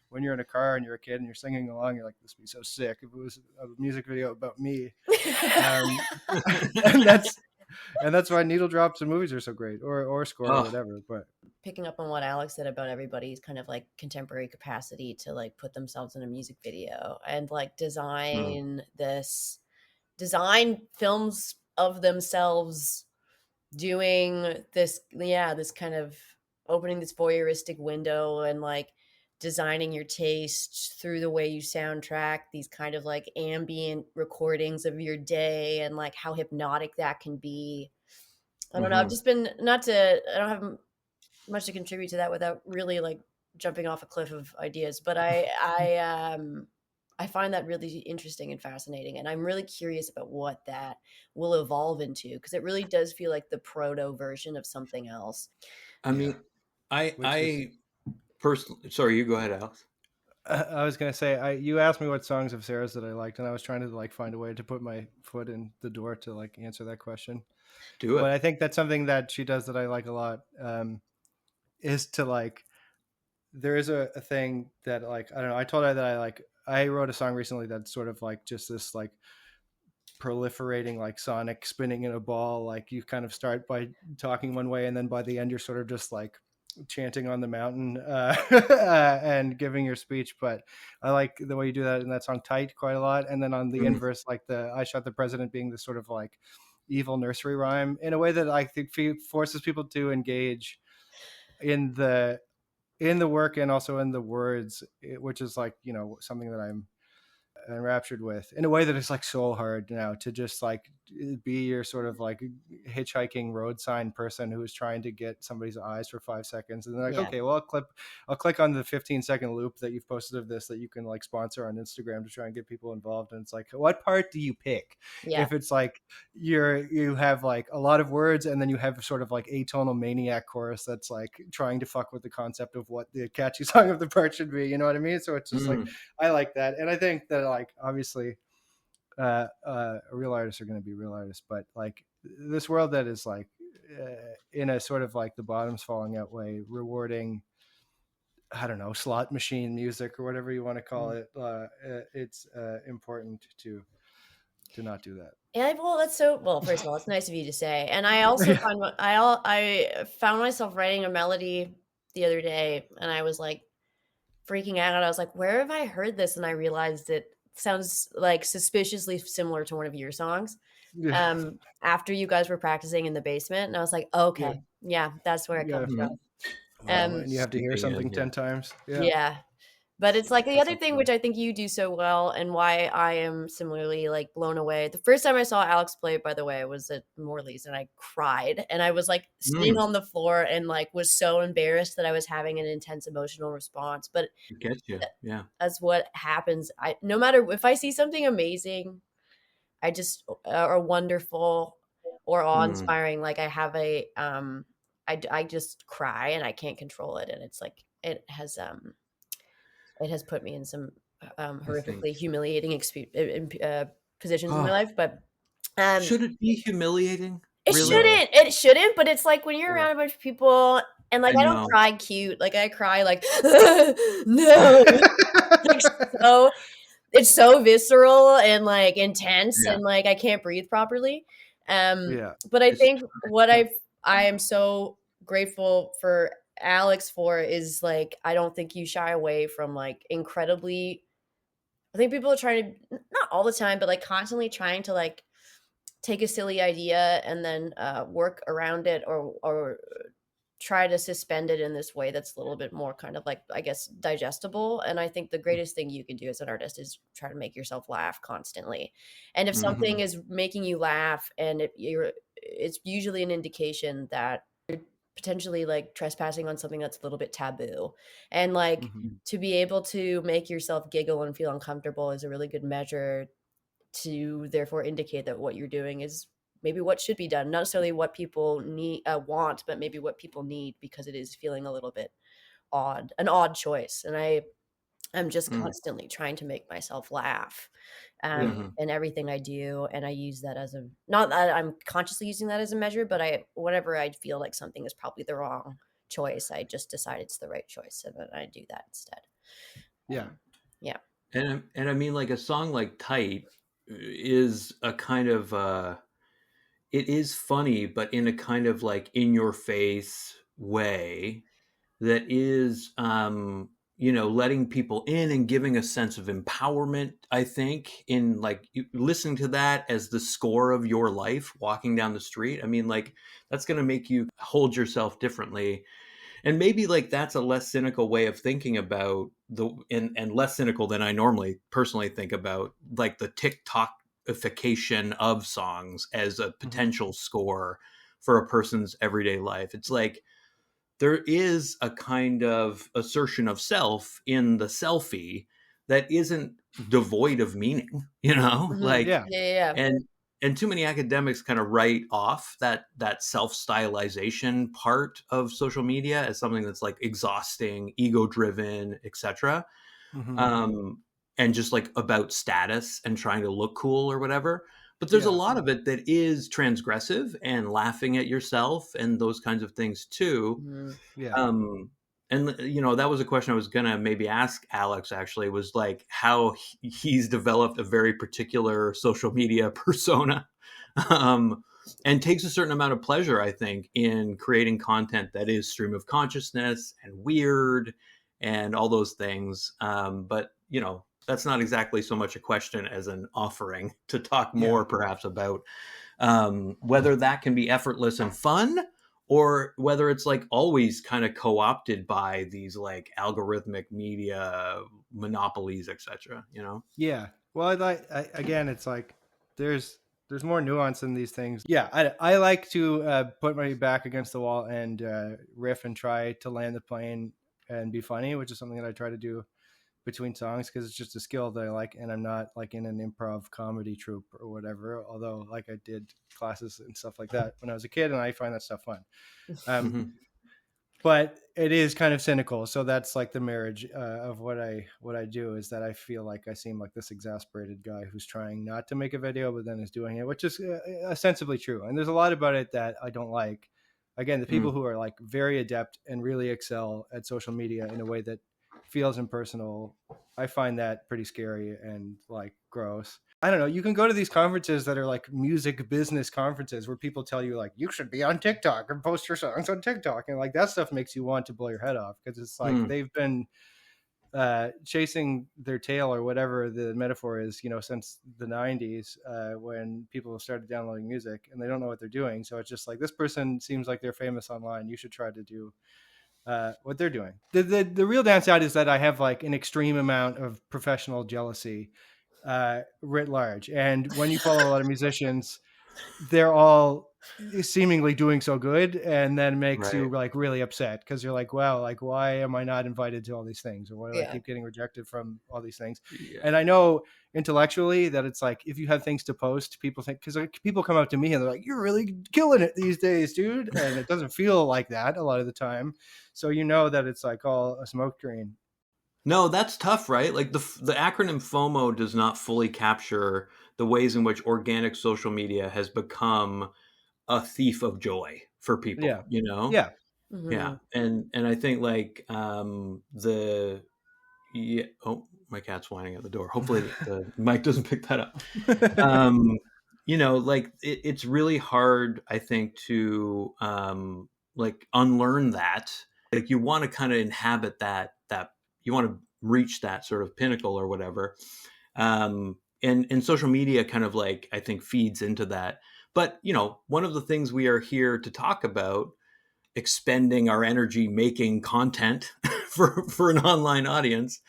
when you're in a car and you're a kid and you're singing along, you're like, this would be so sick if it was a music video about me. And that's why needle drops in movies are so great, or score or whatever. But picking up on what Alex said about everybody's kind of like contemporary capacity to like put themselves in a music video and like design films of themselves doing this kind of opening this voyeuristic window and like designing your taste through the way you soundtrack these kind of like ambient recordings of your day, and like how hypnotic that can be. I don't know. I've just been I don't have much to contribute to that without really like jumping off a cliff of ideas, but I find that really interesting and fascinating, and I'm really curious about what that will evolve into, because it really does feel like the proto version of something else. I mean, personally, sorry, you go ahead, Alex. I was going to say, you asked me what songs of Sarah's that I liked, and I was trying to like find a way to put my foot in the door to like answer that question. Do it. But I think that's something that she does that I like a lot, is to like, there is a thing that like, I don't know. I told her that I wrote a song recently that's sort of like just this like proliferating like sonic spinning in a ball. Like, you kind of start by talking one way, and then by the end you're sort of just like chanting on the mountain and giving your speech. But I like the way you do that in that song Tight quite a lot. And then on the inverse, like the I Shot the President being this sort of like evil nursery rhyme in a way that I think forces people to engage in the work and also in the words, which is like, something that I'm enraptured with, in a way that it's like so hard now to just like be your sort of like hitchhiking road sign person who is trying to get somebody's eyes for 5 seconds, and they're like, okay, well, I'll click on the 15-second loop that you've posted of this that you can like sponsor on Instagram to try and get people involved. And it's like, what part do you pick? If it's like you have like a lot of words, and then you have sort of like atonal maniac chorus that's like trying to fuck with the concept of what the catchy song of the part should be, you know what I mean? So it's just like, I like that. And I think that like, obviously real artists are going to be real artists, but like this world that is like in a sort of like the bottoms falling out way, rewarding, I don't know, slot machine music or whatever you want to call it, it's important to not do that. Yeah, well, that's so well, first of all, it's nice of you to say. And I also I found myself writing a melody the other day, and I was like freaking out. I was like, where have I heard this? And I realized it sounds like suspiciously similar to one of your songs. After you guys were practicing in the basement, and I was like, okay, yeah, that's where it comes from. And you have to hear something 10 times. Yeah. But it's like the other thing, which I think you do so well, and why I am similarly like blown away. The first time I saw Alex play, by the way, was at Morley's, and I cried, and I was like sitting on the floor and like was so embarrassed that I was having an intense emotional response. But it gets you, yeah. That's what happens. No matter if I see something amazing, I just or wonderful or awe-inspiring, like I have a I just cry and I can't control it, and it's like it has put me in some horrifically humiliating positions in my life. But should it be humiliating? It really? Shouldn't. It shouldn't. But it's like when you're around a bunch of people, and like I don't cry cute. Like I cry like no. Like, so it's so visceral and like intense, and like I can't breathe properly. But I think what I am so grateful for Alex for is like I don't think you shy away from like incredibly. I think people are trying to, not all the time, but like constantly trying to like take a silly idea and then work around it or try to suspend it in this way that's a little bit more kind of like, I guess, digestible. And I think the greatest thing you can do as an artist is try to make yourself laugh constantly. And if something is making you laugh and it's usually an indication that you're potentially like trespassing on something that's a little bit taboo. And like to be able to make yourself giggle and feel uncomfortable is a really good measure to therefore indicate that what you're doing is maybe what should be done, not necessarily what people want, but maybe what people need, because it is feeling a little bit an odd choice. And I'm just constantly trying to make myself laugh in everything I do. And I use that as not that I'm consciously using that as a measure, but whenever I feel like something is probably the wrong choice, I just decide it's the right choice. And then I do that instead. Yeah. And I mean, like a song like Tight is a kind of, it is funny, but in a kind of like in your face way that is, letting people in and giving a sense of empowerment, I think, in like listening to that as the score of your life, walking down the street. I mean, like that's going to make you hold yourself differently. And maybe like that's a less cynical way of thinking about and less cynical than I normally personally think about like the TikTokification of songs as a potential score for a person's everyday life. It's like there is a kind of assertion of self in the selfie that isn't devoid of meaning, like, and too many academics kind of write off that self-stylization part of social media as something that's like exhausting, ego-driven, etc. And just like about status and trying to look cool or whatever. But there's a lot of it that is transgressive and laughing at yourself and those kinds of things too. And that was a question I was gonna maybe ask Alex, actually, was like how he's developed a very particular social media persona, and takes a certain amount of pleasure, I think, in creating content that is stream of consciousness and weird and all those things. But that's not exactly so much a question as an offering to talk more perhaps about whether that can be effortless and fun, or whether it's like always kind of co-opted by these like algorithmic media monopolies, etc. Yeah. Well, again, it's like there's more nuance in these things. Yeah, I like to put my back against the wall and riff and try to land the plane and be funny, which is something that I try to do between songs because it's just a skill that I like, and I'm not like in an improv comedy troupe or whatever, although like I did classes and stuff like that when I was a kid, and I find that stuff fun. But it is kind of cynical, so that's like the marriage of what I do, is that I feel like I seem like this exasperated guy who's trying not to make a video but then is doing it, which is ostensibly true, and there's a lot about it that I don't like. Again, the people who are like very adept and really excel at social media in a way that feels impersonal. I find that pretty scary and like gross. I don't know. You can go to these conferences that are like music business conferences where people tell you like, you should be on TikTok and post your songs on TikTok. And like that stuff makes you want to blow your head off, because it's like they've been chasing their tail, or whatever the metaphor is, since the 90s, when people started downloading music, and they don't know what they're doing. So it's just like, this person seems like they're famous online, you should try to do what they're doing. The real downside is that I have like an extreme amount of professional jealousy writ large. And when you follow a lot of musicians, they're all seemingly doing so good, and then makes you like really upset, because you're like, wow, like why am I not invited to all these things, or why do I keep getting rejected from all these things? And I know intellectually that it's like, if you have things to post, people think, because like, people come up to me and they're like, you're really killing it these days, dude, and it doesn't feel like that a lot of the time. So that it's like all a smoke screen. No, that's tough, right? Like the acronym FOMO does not fully capture the ways in which organic social media has become a thief of joy for people. Yeah. Yeah. And I think like oh, my cat's whining at the door. Hopefully the mic doesn't pick that up. Like it's really hard, I think, to like unlearn that. Like you want to kind of inhabit that you want to reach that sort of pinnacle or whatever. And social media kind of like, I think, feeds into that. But, one of the things we are here to talk about, expending our energy making content for an online audience,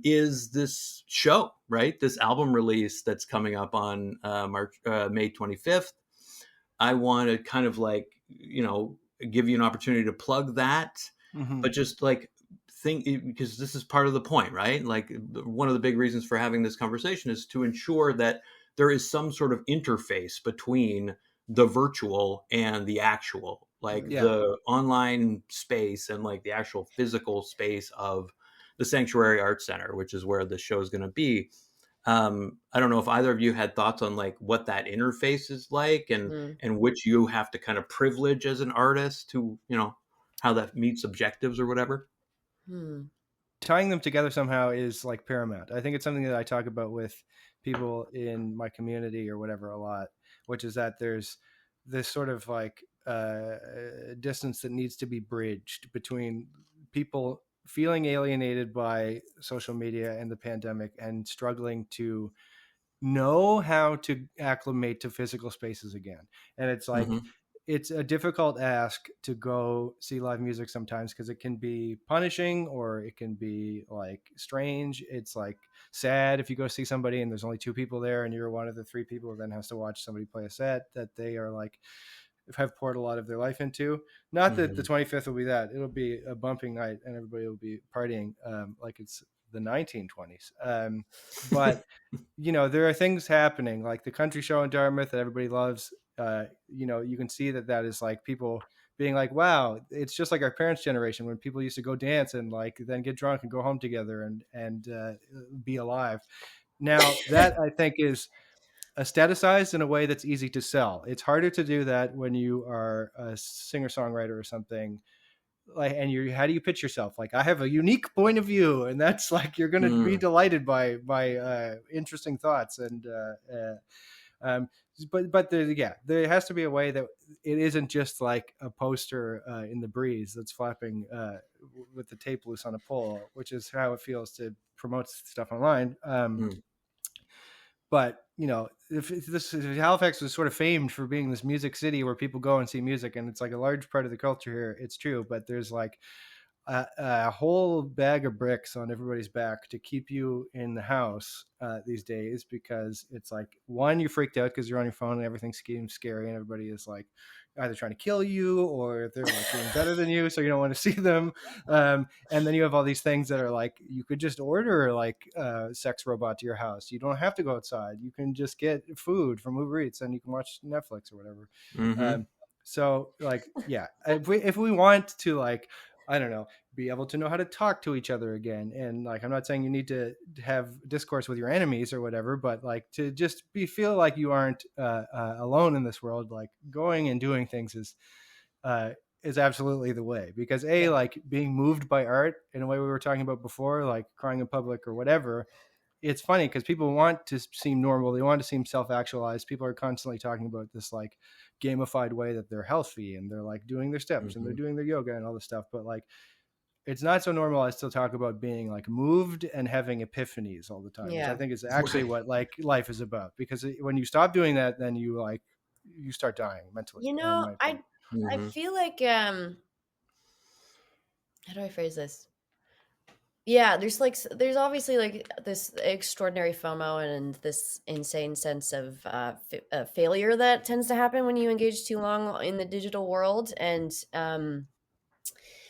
is this show, right? This album release that's coming up on May 25th. I want to kind of like, give you an opportunity to plug that, but just like think, because this is part of the point, right? Like one of the big reasons for having this conversation is to ensure that there is some sort of interface between the virtual and the actual, like the online space and like the actual physical space of the Sanctuary Arts Center, which is where the show is going to be. I don't know if either of you had thoughts on like what that interface is like, and which you have to kind of privilege as an artist to, how that meets objectives or whatever. Tying them together somehow is like paramount. I think it's something that I talk about with people in my community or whatever a lot, which is that there's this sort of like distance that needs to be bridged between people feeling alienated by social media and the pandemic and struggling to know how to acclimate to physical spaces again. And it's like, it's a difficult ask to go see live music sometimes, because it can be punishing or it can be like strange. It's like sad if you go see somebody and there's only 2 people there and you're one of the 3 people who then has to watch somebody play a set that they are like, have poured a lot of their life into. Not that the 25th will be that. It'll be a bumping night and everybody will be partying like it's the 1920s. But, there are things happening like the country show in Dartmouth that everybody loves. You can see that is like people being like, wow, it's just like our parents' generation when people used to go dance and like then get drunk and go home together and be alive. Now that I think is aestheticized in a way that's easy to sell. It's harder to do that when you are a singer-songwriter or something. Like, and how do you pitch yourself? Like, I have a unique point of view, and that's like you're going to be delighted by interesting thoughts. And but there has to be a way that it isn't just like a poster in the breeze that's flapping with the tape loose on a pole, which is how it feels to promote stuff online. But if Halifax was sort of famed for being this music city where people go and see music, and it's like a large part of the culture here, it's true. But there's like a whole bag of bricks on everybody's back to keep you in the house these days, because it's like, one, you're freaked out because you're on your phone and everything seems scary and everybody is like either trying to kill you or they're like doing better than you, so you don't want to see them. And then you have all these things that are like, you could just order like a sex robot to your house. You don't have to go outside. You can just get food from Uber Eats and you can watch Netflix or whatever. So like, if we want to like, I don't know, be able to know how to talk to each other again. And like, I'm not saying you need to have discourse with your enemies or whatever, but like to just feel like you aren't alone in this world, like going and doing things is absolutely the way, because like being moved by art in a way we were talking about before, like crying in public or whatever, it's funny because people want to seem normal. They want to seem self-actualized. People are constantly talking about this like gamified way that they're healthy and they're like doing their steps and they're doing their yoga and all this stuff. But like, it's not so normalized to talk about being like moved and having epiphanies all the time, which I think is actually what like life is about. Because when you stop doing that, then you start dying mentally. You know, I feel like how do I phrase this? Yeah, there's obviously like this extraordinary FOMO and this insane sense of failure that tends to happen when you engage too long in the digital world, and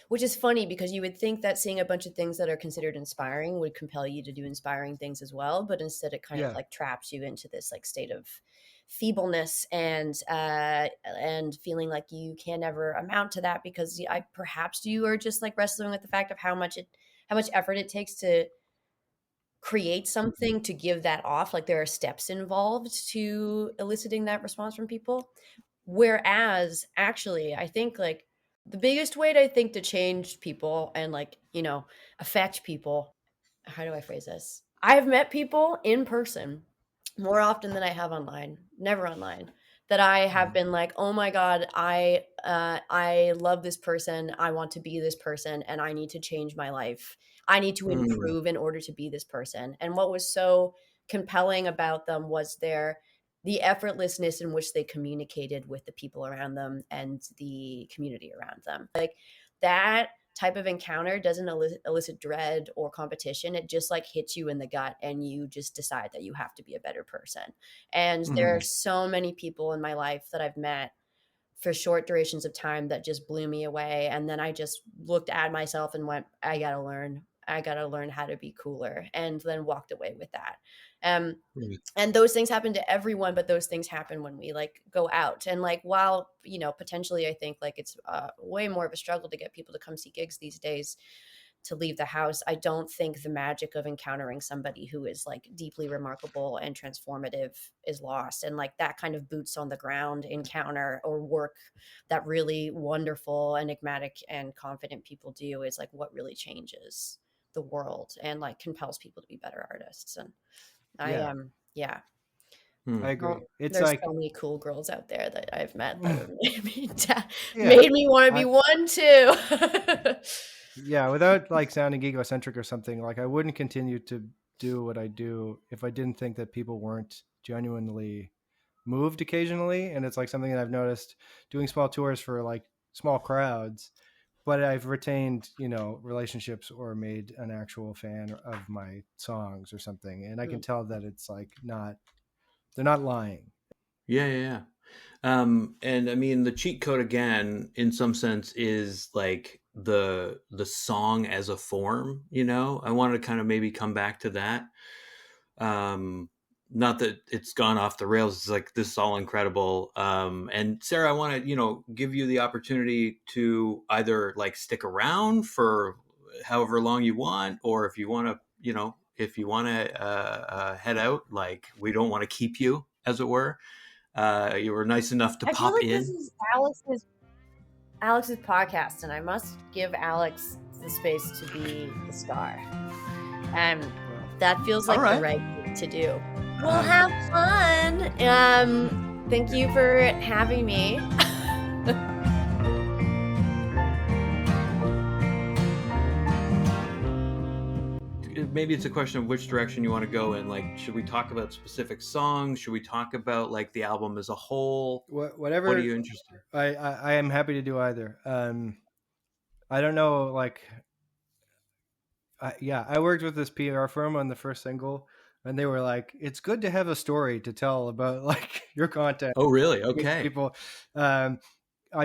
which is funny because you would think that seeing a bunch of things that are considered inspiring would compel you to do inspiring things as well, but instead it kind of like traps you into this like state of feebleness and feeling like you can never amount to that because perhaps you are just like wrestling with the fact of how much effort it takes to create something to give that off. Like there are steps involved to eliciting that response from people. Whereas actually, I think like the biggest way to change people and like, you know, affect people. How do I phrase this? I have met people in person more often than I have online, never online, that I have been like, oh my God, I love this person. I want to be this person and I need to change my life. I need to improve in order to be this person. And what was so compelling about them was the effortlessness in which they communicated with the people around them and the community around them. Like that type of encounter doesn't elicit dread or competition. It just like hits you in the gut and you just decide that you have to be a better person. And there are so many people in my life that I've met for short durations of time that just blew me away. And then I just looked at myself and went, I got to learn how to be cooler, and then walked away with that. And those things happen to everyone, but those things happen when we like go out. And like, while, you know, potentially I think like it's way more of a struggle to get people to come see gigs these days, to leave the house, I don't think the magic of encountering somebody who is like deeply remarkable and transformative is lost. And like that kind of boots on the ground encounter or work that really wonderful, enigmatic and confident people do is like what really changes the world and like compels people to be better artists. And I agree. It's there's like so many cool girls out there that I've met that have made me want to be one too. Yeah, without like sounding egocentric or something, like I wouldn't continue to do what I do if I didn't think that people weren't genuinely moved occasionally. And it's like something that I've noticed doing small tours for like small crowds, but I've retained, you know, relationships or made an actual fan of my songs or something. And I can tell that it's like they're not lying. Yeah. And I mean, the cheat code again, in some sense, is like the song as a form. You know, I wanted to kind of maybe come back to that. Not that it's gone off the rails. It's like, this is all incredible. And Sarah, I want to, you know, give you the opportunity to either like stick around for however long you want, or if you want to, you know, head out, like we don't want to keep you, as it were. You were nice enough to pop in. This is Alex's podcast, and I must give Alex the space to be the star. That feels like the right thing to do. We'll have fun. Thank you for having me. Maybe it's a question of which direction you want to go in. Like, should we talk about specific songs? Should we talk about like the album as a whole? Whatever. What are you interested in? I am happy to do either. I don't know, like, I worked with this PR firm on the first single, and they were like, "It's good to have a story to tell about like your content." Oh, really? Okay. People, I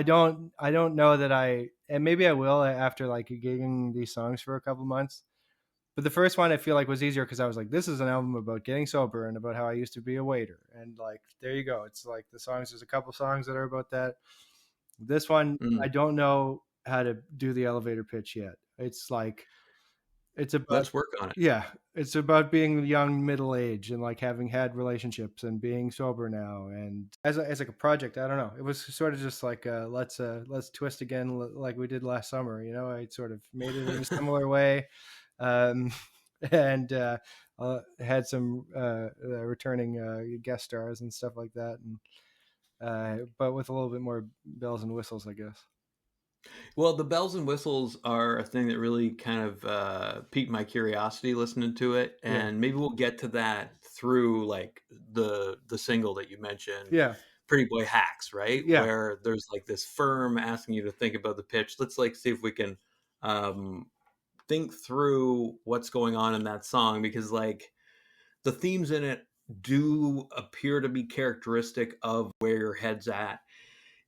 don't know that and maybe I will after like gigging these songs for a couple months. But the first one I feel like was easier because I was like, this is an album about getting sober and about how I used to be a waiter. And like, there you go. It's like the songs, there's a couple songs that are about that. This one, I don't know how to do the elevator pitch yet. It's like, It's about, let's work on it. Yeah, it's about being young, middle age, and like having had relationships and being sober now. And as like a project, I don't know. It was sort of just like let's twist again like we did last summer. You know, I sort of made it in a similar way, and had some returning guest stars and stuff like that, and but with a little bit more bells and whistles, I guess. Well, the bells and whistles are a thing that really kind of piqued my curiosity listening to it, and maybe we'll get to that through like the single that you mentioned, Pretty Boy Hacks, right? Yeah. Where there's like this firm asking you to think about the pitch. Let's like see if we can think through what's going on in that song, because like the themes in it do appear to be characteristic of where your head's at.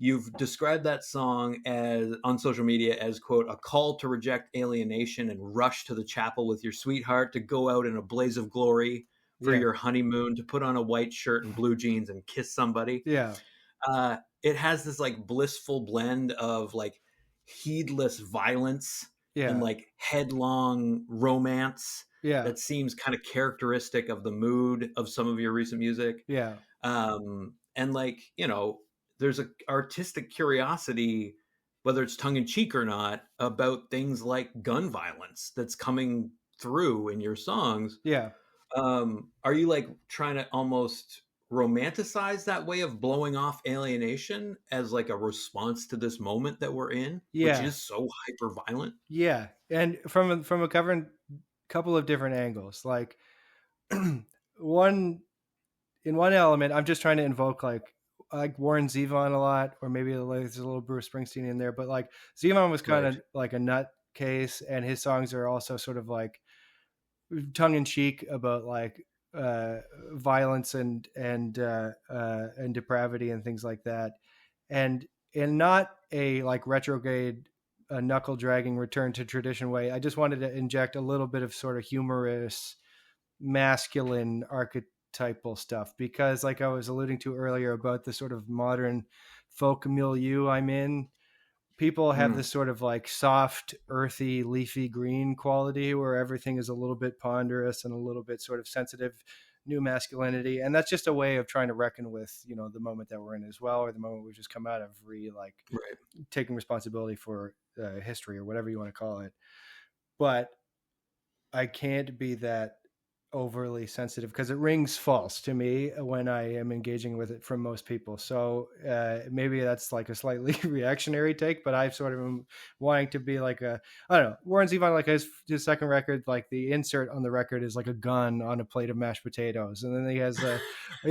You've described that song as on social media as, quote, a call to reject alienation and rush to the chapel with your sweetheart, to go out in a blaze of glory for your honeymoon, to put on a white shirt and blue jeans and kiss somebody. Yeah. It has this like blissful blend of like heedless violence and like headlong romance that seems kind of characteristic of the mood of some of your recent music. Yeah. And like, you know, there's an artistic curiosity, whether it's tongue in cheek or not, about things like gun violence that's coming through in your songs. Yeah. Are you like trying to almost romanticize that way of blowing off alienation as like a response to this moment that we're in, which is so hyper violent? Yeah. And from a couple of different angles, like in one element, I'm just trying to invoke like Warren Zevon a lot, or maybe there's a little Bruce Springsteen in there, but like Zevon was kind of like a nut case, and his songs are also sort of like tongue in cheek about like violence and depravity and things like that, and in not a like retrograde, knuckle dragging return to tradition way. I just wanted to inject a little bit of sort of humorous, masculine archetypal stuff, because like I was alluding to earlier about the sort of modern folk milieu I'm in, people have this sort of like soft, earthy, leafy green quality where everything is a little bit ponderous and a little bit sort of sensitive, new masculinity. And that's just a way of trying to reckon with, you know, the moment that we're in as well, or the moment we've just come out of, taking responsibility for history or whatever you want to call it. But I can't be that overly sensitive, because it rings false to me when I am engaging with it from most people. So maybe that's like a slightly reactionary take, but I've sort of am wanting to be like I don't know, Warren Zevon, like his second record, like the insert on the record is like a gun on a plate of mashed potatoes. And then he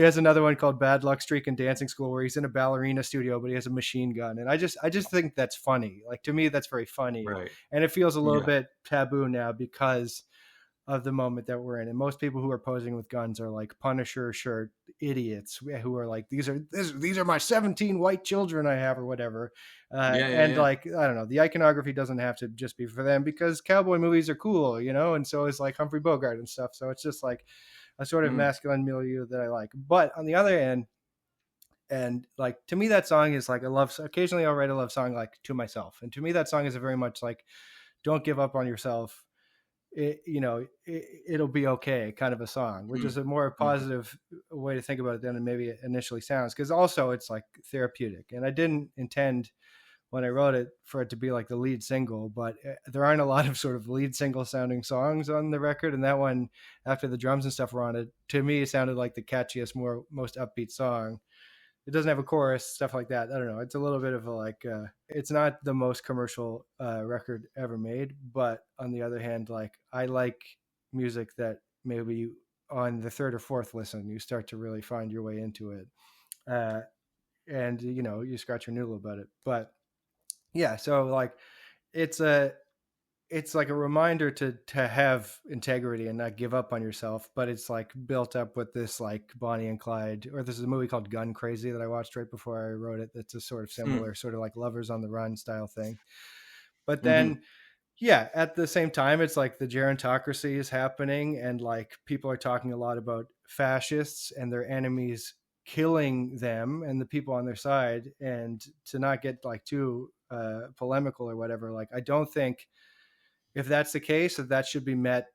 has another one called Bad Luck Streak and Dancing School, where he's in a ballerina studio, but he has a machine gun. And I just think that's funny. Like, to me, that's very funny. Right. And it feels a little bit taboo now because of the moment that we're in. And most people who are posing with guns are like Punisher shirt idiots who are like, these are my 17 white children I have, or whatever. Like, I don't know, the iconography doesn't have to just be for them, because cowboy movies are cool, you know, and so is like Humphrey Bogart and stuff. So it's just like a sort of masculine milieu that I like. But on the other end, and like, to me, that song is like, occasionally I'll write a love song like to myself. And to me, that song is a very much like, don't give up on yourself. It'll be okay kind of a song, which is a more positive way to think about it than it maybe initially sounds, because also it's like therapeutic. And I didn't intend when I wrote it for it to be like the lead single, but there aren't a lot of sort of lead single sounding songs on the record, and that one, after the drums and stuff were on it, to me it sounded like the catchiest, most upbeat song. It doesn't have a chorus, stuff like that. I don't know. It's a little bit of a like, it's not the most commercial record ever made, but on the other hand, like, I like music that maybe on the third or fourth listen, you start to really find your way into it. And, you know, you scratch your noodle about it. But yeah, so like, it's like a reminder to have integrity and not give up on yourself, but it's like built up with this like Bonnie and Clyde, or there's a movie called Gun Crazy that I watched right before I wrote it. That's a sort of similar sort of like Lovers on the Run style thing. But then, at the same time, it's like the gerontocracy is happening, and like people are talking a lot about fascists and their enemies killing them and the people on their side. And to not get like too polemical or whatever, like, I don't think if that's the case, that should be met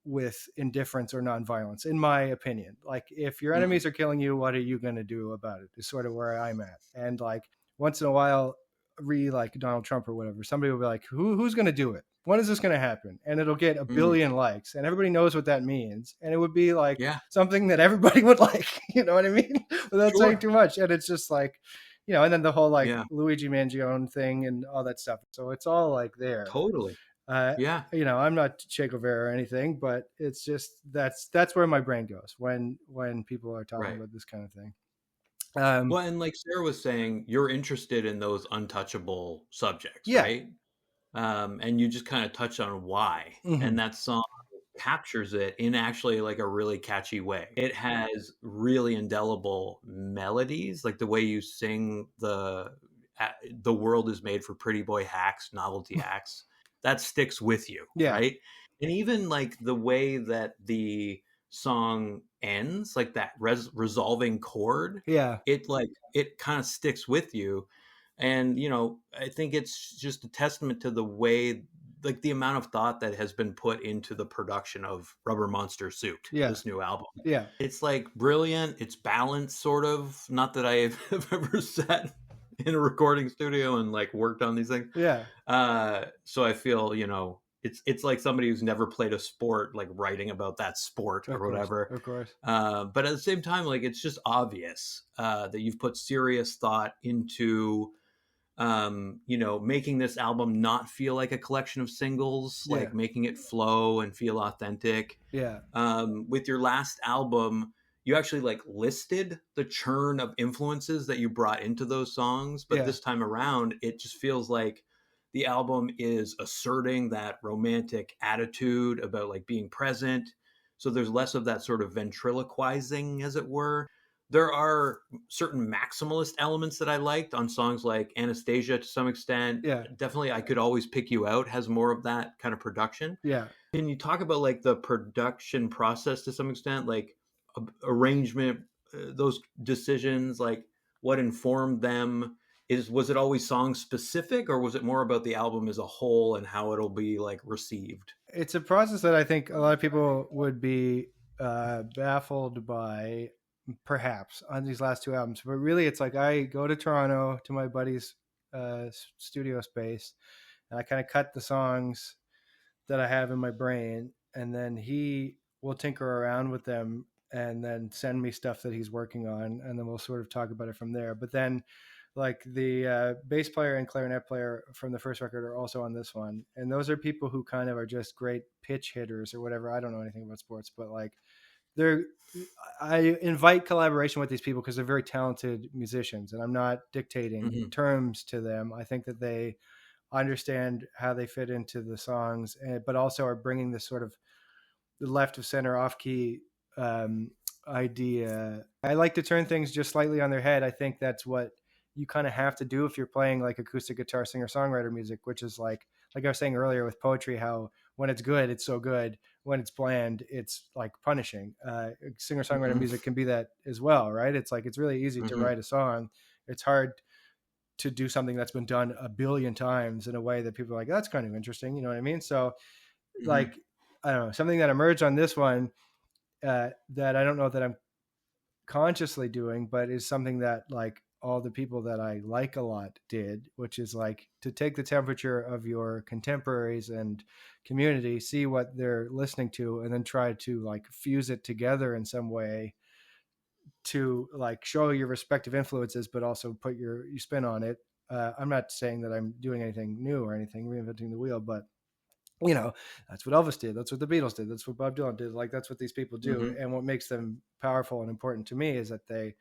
with indifference or nonviolence, in my opinion. Like, if your enemies are killing you, what are you going to do about it? Is sort of where I'm at. And like, once in a while, like Donald Trump or whatever, somebody will be like, who's going to do it? When is this going to happen? And it'll get a billion likes, and everybody knows what that means. And it would be like something that everybody would like, you know what I mean? Without saying too much. And it's just like, you know, and then the whole like Luigi Mangione thing and all that stuff. So it's all like there. Totally. You know, I'm not Che Guevara or anything, but it's just that's where my brain goes when people are talking about this kind of thing. Well, and like Sarah was saying, you're interested in those untouchable subjects, right? And you just kind of touch on why, and that song captures it in actually like a really catchy way. It has really indelible melodies, like the way you sing the world is made for pretty boy hacks, novelty acts. That sticks with you, right? And even like the way that the song ends, like that resolving chord, it kind of sticks with you. And, you know, I think it's just a testament to the way, like the amount of thought that has been put into the production of Rubber Monster Suit, this new album. It's like brilliant. It's balanced, sort of. Not that I have ever sat in a recording studio and like worked on these things. So I feel, you know, it's like somebody who's never played a sport, like writing about that sport or whatever. Of course. But at the same time, like, it's just obvious that you've put serious thought into, you know, making this album not feel like a collection of singles, like making it flow and feel authentic. With your last album, you actually like listed the churn of influences that you brought into those songs. But this time around, it just feels like the album is asserting that romantic attitude about like being present. So there's less of that sort of ventriloquizing, as it were. There are certain maximalist elements that I liked on songs like Anastasia to some extent. Definitely I Could Always Pick You Out has more of that kind of production. Can you talk about like the production process to some extent, like arrangement, those decisions, like what informed them? Was it always song specific, or was it more about the album as a whole and how it'll be like received? It's a process that I think a lot of people would be baffled by, perhaps, on these last two albums. But really, it's like I go to Toronto to my buddy's studio space, and I kind of cut the songs that I have in my brain, and then he will tinker around with them and then send me stuff that he's working on, and then we'll sort of talk about it from there. But then like the bass player and clarinet player from the first record are also on this one. And those are people who kind of are just great pitch hitters or whatever. I don't know anything about sports, but like I invite collaboration with these people because they're very talented musicians, and I'm not dictating terms to them. I think that they understand how they fit into the songs, but also are bringing this sort of the left of center off key idea. I like to turn things just slightly on their head. I think that's what you kind of have to do if you're playing like acoustic guitar singer-songwriter music, which is like I was saying earlier with poetry, how when it's good, it's so good. When it's bland, it's like punishing. Singer-songwriter music can be that as well, right? It's like, it's really easy to write a song. It's hard to do something that's been done a billion times in a way that people are like, that's kind of interesting. You know what I mean? So like, I don't know, something that emerged on this one that I don't know that I'm consciously doing, but is something that like all the people that I like a lot did, which is like to take the temperature of your contemporaries and community, see what they're listening to, and then try to like fuse it together in some way to like show your respective influences, but also put your spin on it. I'm not saying that I'm doing anything new or anything, reinventing the wheel, but you know, that's what Elvis did. That's what the Beatles did. That's what Bob Dylan did. Like, that's what these people do. And what makes them powerful and important to me is that they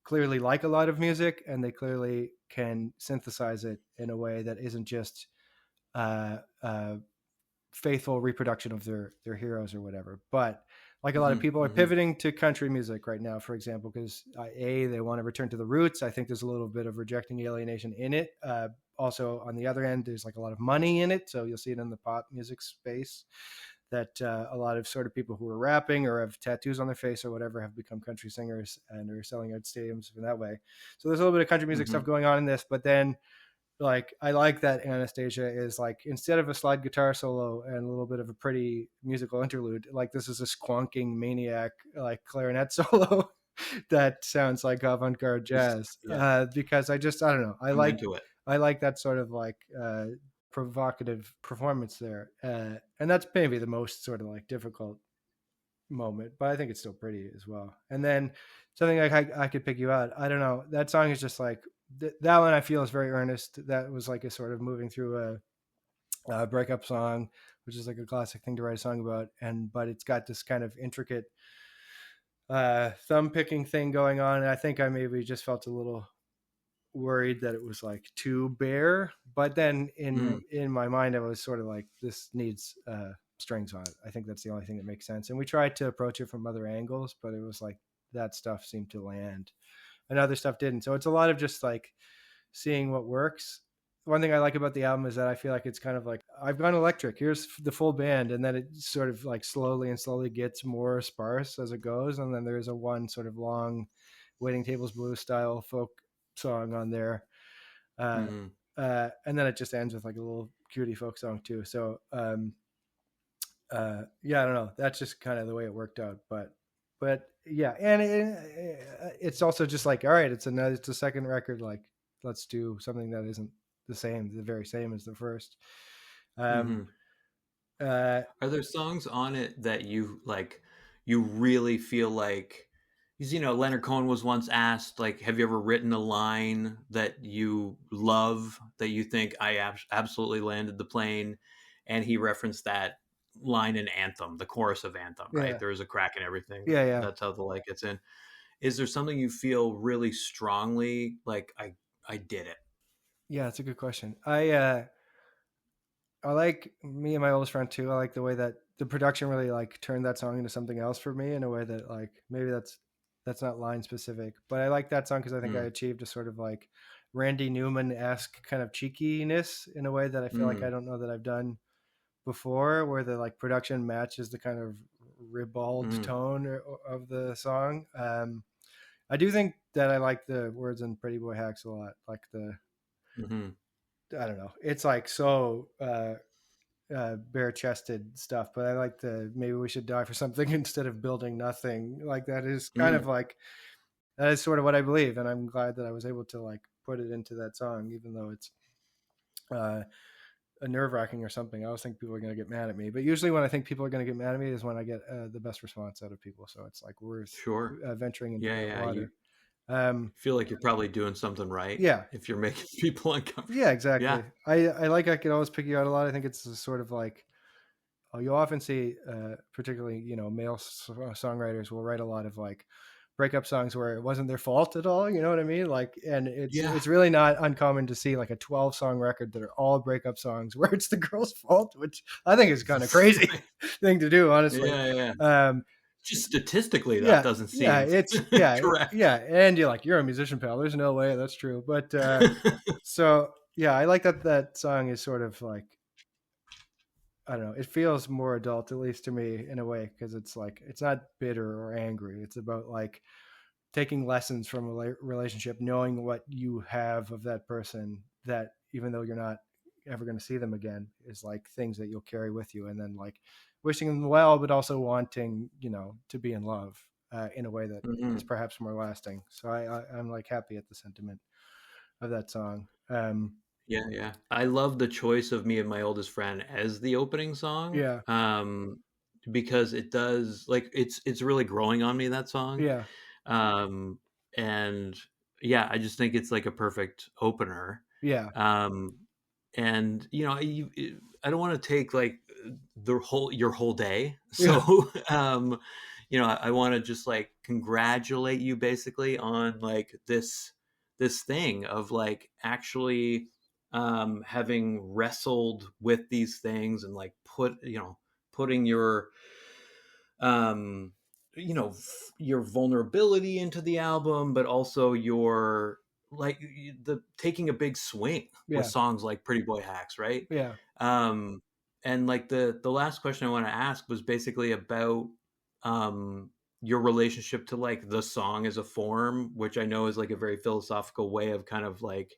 clearly like a lot of music, and they clearly can synthesize it in a way that isn't just faithful reproduction of their heroes or whatever. But like a lot of people are pivoting to country music right now, for example, because they want to return to the roots. I think there's a little bit of rejecting alienation in it. Also, on the other end, there's like a lot of money in it. So you'll see it in the pop music space that a lot of sort of people who are rapping or have tattoos on their face or whatever have become country singers and are selling out stadiums in that way. So there's a little bit of country music stuff going on in this, but then like I like that Anastasia is like, instead of a slide guitar solo and a little bit of a pretty musical interlude, like this is a squonking maniac like clarinet solo that sounds like avant-garde jazz. Yeah. Because I don't know, I'm into it. I like that sort of like provocative performance there, and that's maybe the most sort of like difficult moment, but I think it's still pretty as well. And then something like I could pick you out. I don't know. That song is just like that one. I feel is very earnest. That was like a sort of moving through a breakup song, which is like a classic thing to write a song about. But it's got this kind of intricate thumb picking thing going on. And I think I maybe just felt a little worried that it was like too bare. But then in my mind, I was sort of like, this needs strings on it. I think that's the only thing that makes sense. And we tried to approach it from other angles, but it was like that stuff seemed to land and other stuff didn't. So it's a lot of just like seeing what works. One thing I like about the album is that I feel like it's kind of like, I've gone electric, here's the full band, and then it sort of like slowly gets more sparse as it goes. And then there's a one sort of long Waiting Tables Blue style folk song on there. And then it just ends with like a little cutie folk song too. So yeah, I don't know. That's just kind of the way it worked out. But yeah, and it's also just like, all right, it's a second record. Like, let's do something that isn't the very same as the first. Are there songs on it that you like, you really feel like, because, you know, Leonard Cohen was once asked, like, have you ever written a line that you love, that you think I absolutely landed the plane? And he referenced that line in Anthem, the chorus of Anthem, right? Yeah. There's a crack in everything. Yeah. That's how the light gets in. Is there something you feel really strongly like, I did it? Yeah, it's a good question. I like, me and my oldest friend too, I like the way that the production really like turned that song into something else for me, in a way that like, maybe that's not line specific, but I like that song because I think I achieved a sort of like Randy Newman-esque kind of cheekiness in a way that I feel like I don't know that I've done before, where the like production matches the kind of ribald tone of the song. I do think that I like the words in Pretty Boy Hacks a lot, like the I don't know, it's like so bare-chested stuff, but I like the maybe we should die for something instead of building nothing. Like that is kind of like, that is sort of what I believe, and I'm glad that I was able to like put it into that song, even though it's a nerve-wracking or something. I always think people are going to get mad at me, but usually when I think people are going to get mad at me is when I get the best response out of people. So it's like worth venturing into that water. Feel like you're probably doing something right. Yeah. If you're making people uncomfortable. Yeah, exactly. Yeah. I could always pick you out a lot. I think it's a sort of like, you'll often see, particularly, you know, male songwriters will write a lot of like breakup songs where it wasn't their fault at all. You know what I mean? Like, and it's really not uncommon to see like a 12-song record that are all breakup songs where it's the girl's fault, which I think is kind of crazy thing to do, honestly. Yeah. Just statistically, that doesn't seem correct. Yeah, and you're a musician, pal. There's no way that's true. But so yeah, I like that song is sort of like, I don't know, it feels more adult, at least to me, in a way, because it's like, it's not bitter or angry. It's about like taking lessons from a relationship, knowing what you have of that person, that even though you're not ever going to see them again, is like things that you'll carry with you, and then like wishing them well, but also wanting, you know, to be in love in a way that is perhaps more lasting. So I'm like happy at the sentiment of that song. Yeah. I love the choice of Me and My Oldest Friend as the opening song. Yeah. Because it does, like, it's really growing on me, that song. Yeah. And yeah, I just think it's like a perfect opener. Yeah. And you know, I don't want to take like your whole day. So, you know, I want to just like congratulate you basically on like this thing of like actually having wrestled with these things and like putting your your vulnerability into the album, but also your like taking a big swing with songs like Pretty Boy Hacks, right? Yeah. And like the last question I want to ask was basically about your relationship to like the song as a form, which I know is like a very philosophical way of kind of like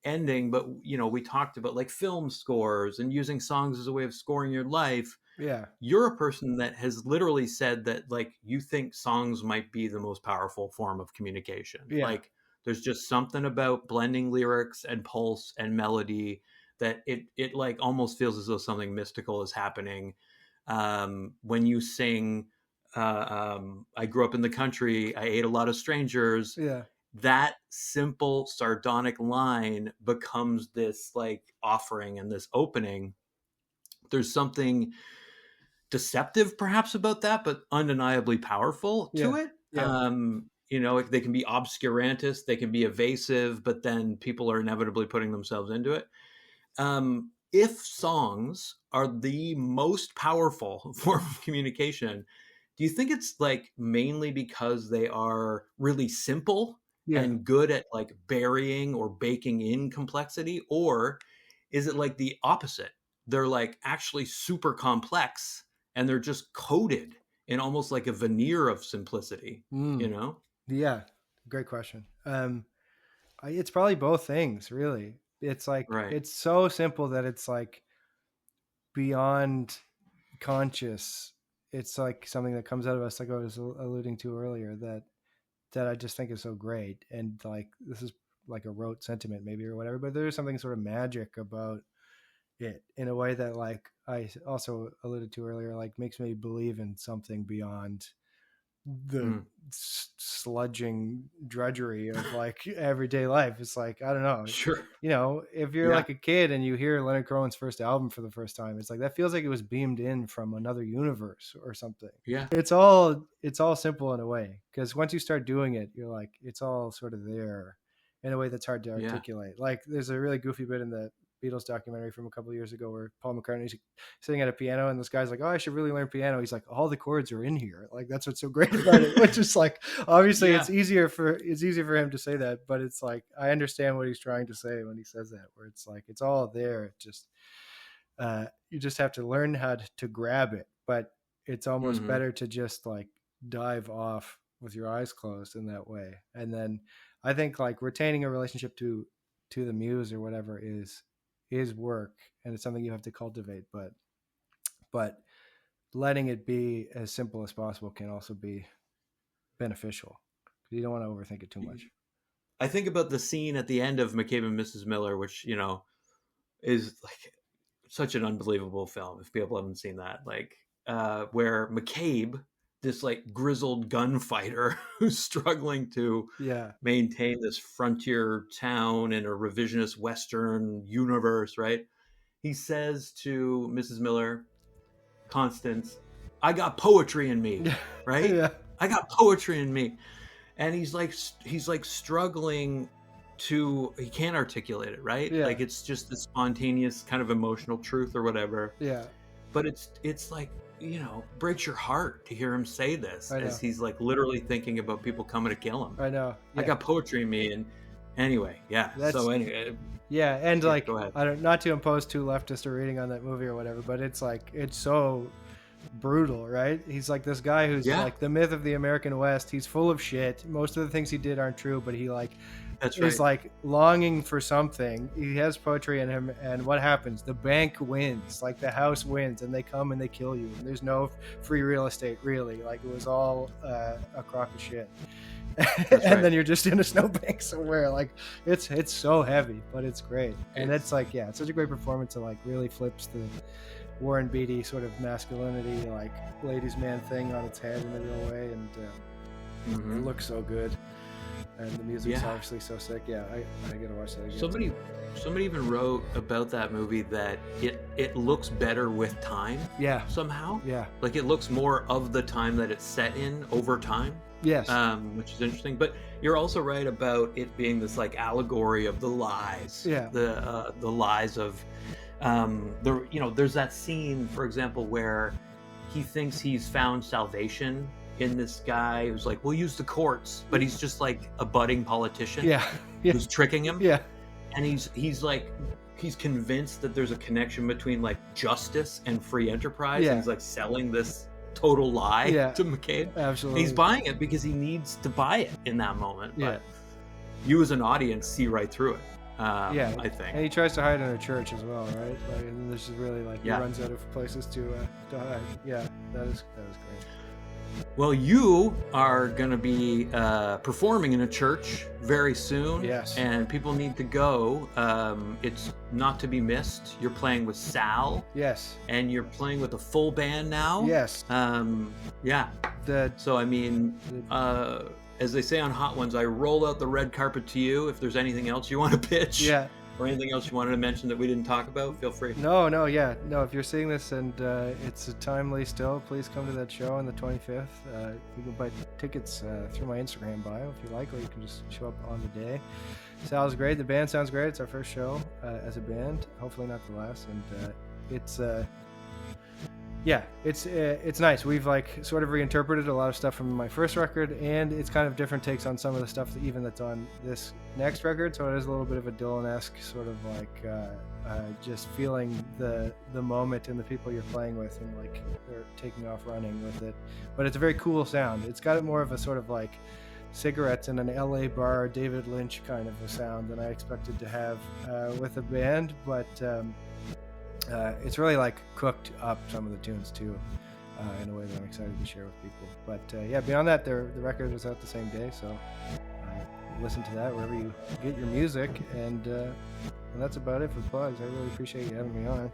ending, but we talked about like film scores and using songs as a way of scoring your life. Yeah. You're a person that has literally said that like you think songs might be the most powerful form of communication. Yeah. Like there's just something about blending lyrics and pulse and melody that it like almost feels as though something mystical is happening. When you sing, I grew up in the country, I ate a lot of strangers. Yeah. That simple sardonic line becomes this like offering and this opening. There's something deceptive perhaps about that, but undeniably powerful to it. Yeah. They can be obscurantist, they can be evasive, but then people are inevitably putting themselves into it. If songs are the most powerful form of communication, do you think it's like mainly because they are really simple and good at like burying or baking in complexity? Or is it like the opposite? They're like actually super complex and they're just coated in almost like a veneer of simplicity, Yeah. Great question. It's probably both things, really. It's like, It's so simple that it's like beyond conscious. It's like something that comes out of us, like I was alluding to earlier, that I just think is so great. And like, this is like a rote sentiment maybe or whatever, but there's something sort of magic about it in a way that like I also alluded to earlier, like makes me believe in something beyond the sludging drudgery of like everyday life. It's like, I don't know. Sure. If you're like a kid and you hear Leonard Cohen's first album for the first time, it's like, that feels like it was beamed in from another universe or something. Yeah. It's all simple in a way. Because once you start doing it, you're like, it's all sort of there in a way that's hard to articulate. Yeah. Like there's a really goofy bit in the Beatles documentary from a couple of years ago where Paul McCartney's sitting at a piano and this guy's like, oh, I should really learn piano. He's like, all the chords are in here. Like, that's what's so great about it. Which is like, obviously it's easier for him to say that, but it's like, I understand what he's trying to say when he says that, where it's like, it's all there. It just, you just have to learn how to grab it, but it's almost better to just like dive off with your eyes closed in that way. And then I think like retaining a relationship to the muse or whatever is work, and it's something you have to cultivate, but letting it be as simple as possible can also be beneficial. You don't want to overthink it too much. I think about the scene at the end of McCabe and Mrs. Miller, which is like such an unbelievable film if people haven't seen that, like where McCabe, this like grizzled gunfighter who's struggling to maintain this frontier town in a revisionist Western universe, right? He says to Mrs. Miller, Constance, I got poetry in me, right? I got poetry in me. And he's like struggling he can't articulate it, right? Like it's just the spontaneous kind of emotional truth or whatever. Yeah. But it's like, breaks your heart to hear him say this as he's like literally thinking about people coming to kill him. I know. Yeah. I got poetry in me. And anyway, and like, I don't, not to impose too leftist a reading on that movie or whatever, but it's like, it's so brutal, right? He's like this guy who's like the myth of the American West. He's full of shit. Most of the things he did aren't true, but he like is like longing for something. He has poetry in him, and what happens? The bank wins, like the house wins, and they come and they kill you. And there's no free real estate, really. Like it was all a crock of shit. And then you're just in a snowbank somewhere. Like it's so heavy, but it's great. And it's like, it's such a great performance. It like really flips the Warren Beatty sort of masculinity, like ladies' man thing on its head in a real way, and it looks so good, and the music's obviously so sick. I gotta watch that again. Somebody even wrote about that movie that it looks better with time. Somehow. Like it looks more of the time that it's set in over time. Yes. Which is interesting. But you're also right about it being this like allegory of the lies. The lies of there's that scene, for example, where he thinks he's found salvation in this guy who's like, we'll use the courts, but he's just like a budding politician who's tricking him. And he's convinced that there's a connection between like justice and free enterprise. And he's like selling this total lie to McCabe. Absolutely. And he's buying it because he needs to buy it in that moment. But you as an audience see right through it. I think. And he tries to hide in a church as well, right? Like, and this is really like he runs out of places to hide. Yeah, that is great. Well, you are going to be performing in a church very soon. Yes. And people need to go. It's not to be missed. You're playing with Sal. Yes. And you're playing with a full band now. Yes. Yeah. So, I mean, as they say on Hot Ones, I roll out the red carpet to you. If there's anything else you want to pitch. Yeah. Or anything else you wanted to mention that we didn't talk about, feel free. No, if you're seeing this and it's timely still, please come to that show on the 25th. You can buy tickets through my Instagram bio if you like, or you can just show up on the day. Sal's great, the band sounds great. It's our first show as a band, hopefully not the last, and it's nice. We've like sort of reinterpreted a lot of stuff from my first record, and it's kind of different takes on some of the stuff that's on this next record. So it is a little bit of a Dylan-esque sort of like just feeling the moment and the people you're playing with, and like they're taking off running with it. But it's a very cool sound. It's got more of a sort of like cigarettes in an LA bar, David Lynch kind of a sound than I expected to have with a band, but it's really like cooked up some of the tunes too, in a way that I'm excited to share with people. But beyond that, the record was out the same day, so listen to that wherever you get your music, and that's about it for plugs. I really appreciate you having me on.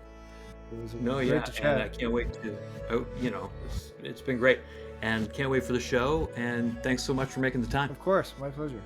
It was great to chat. And I can't wait to, it's been great, and can't wait for the show, and thanks so much for making the time. Of course, my pleasure.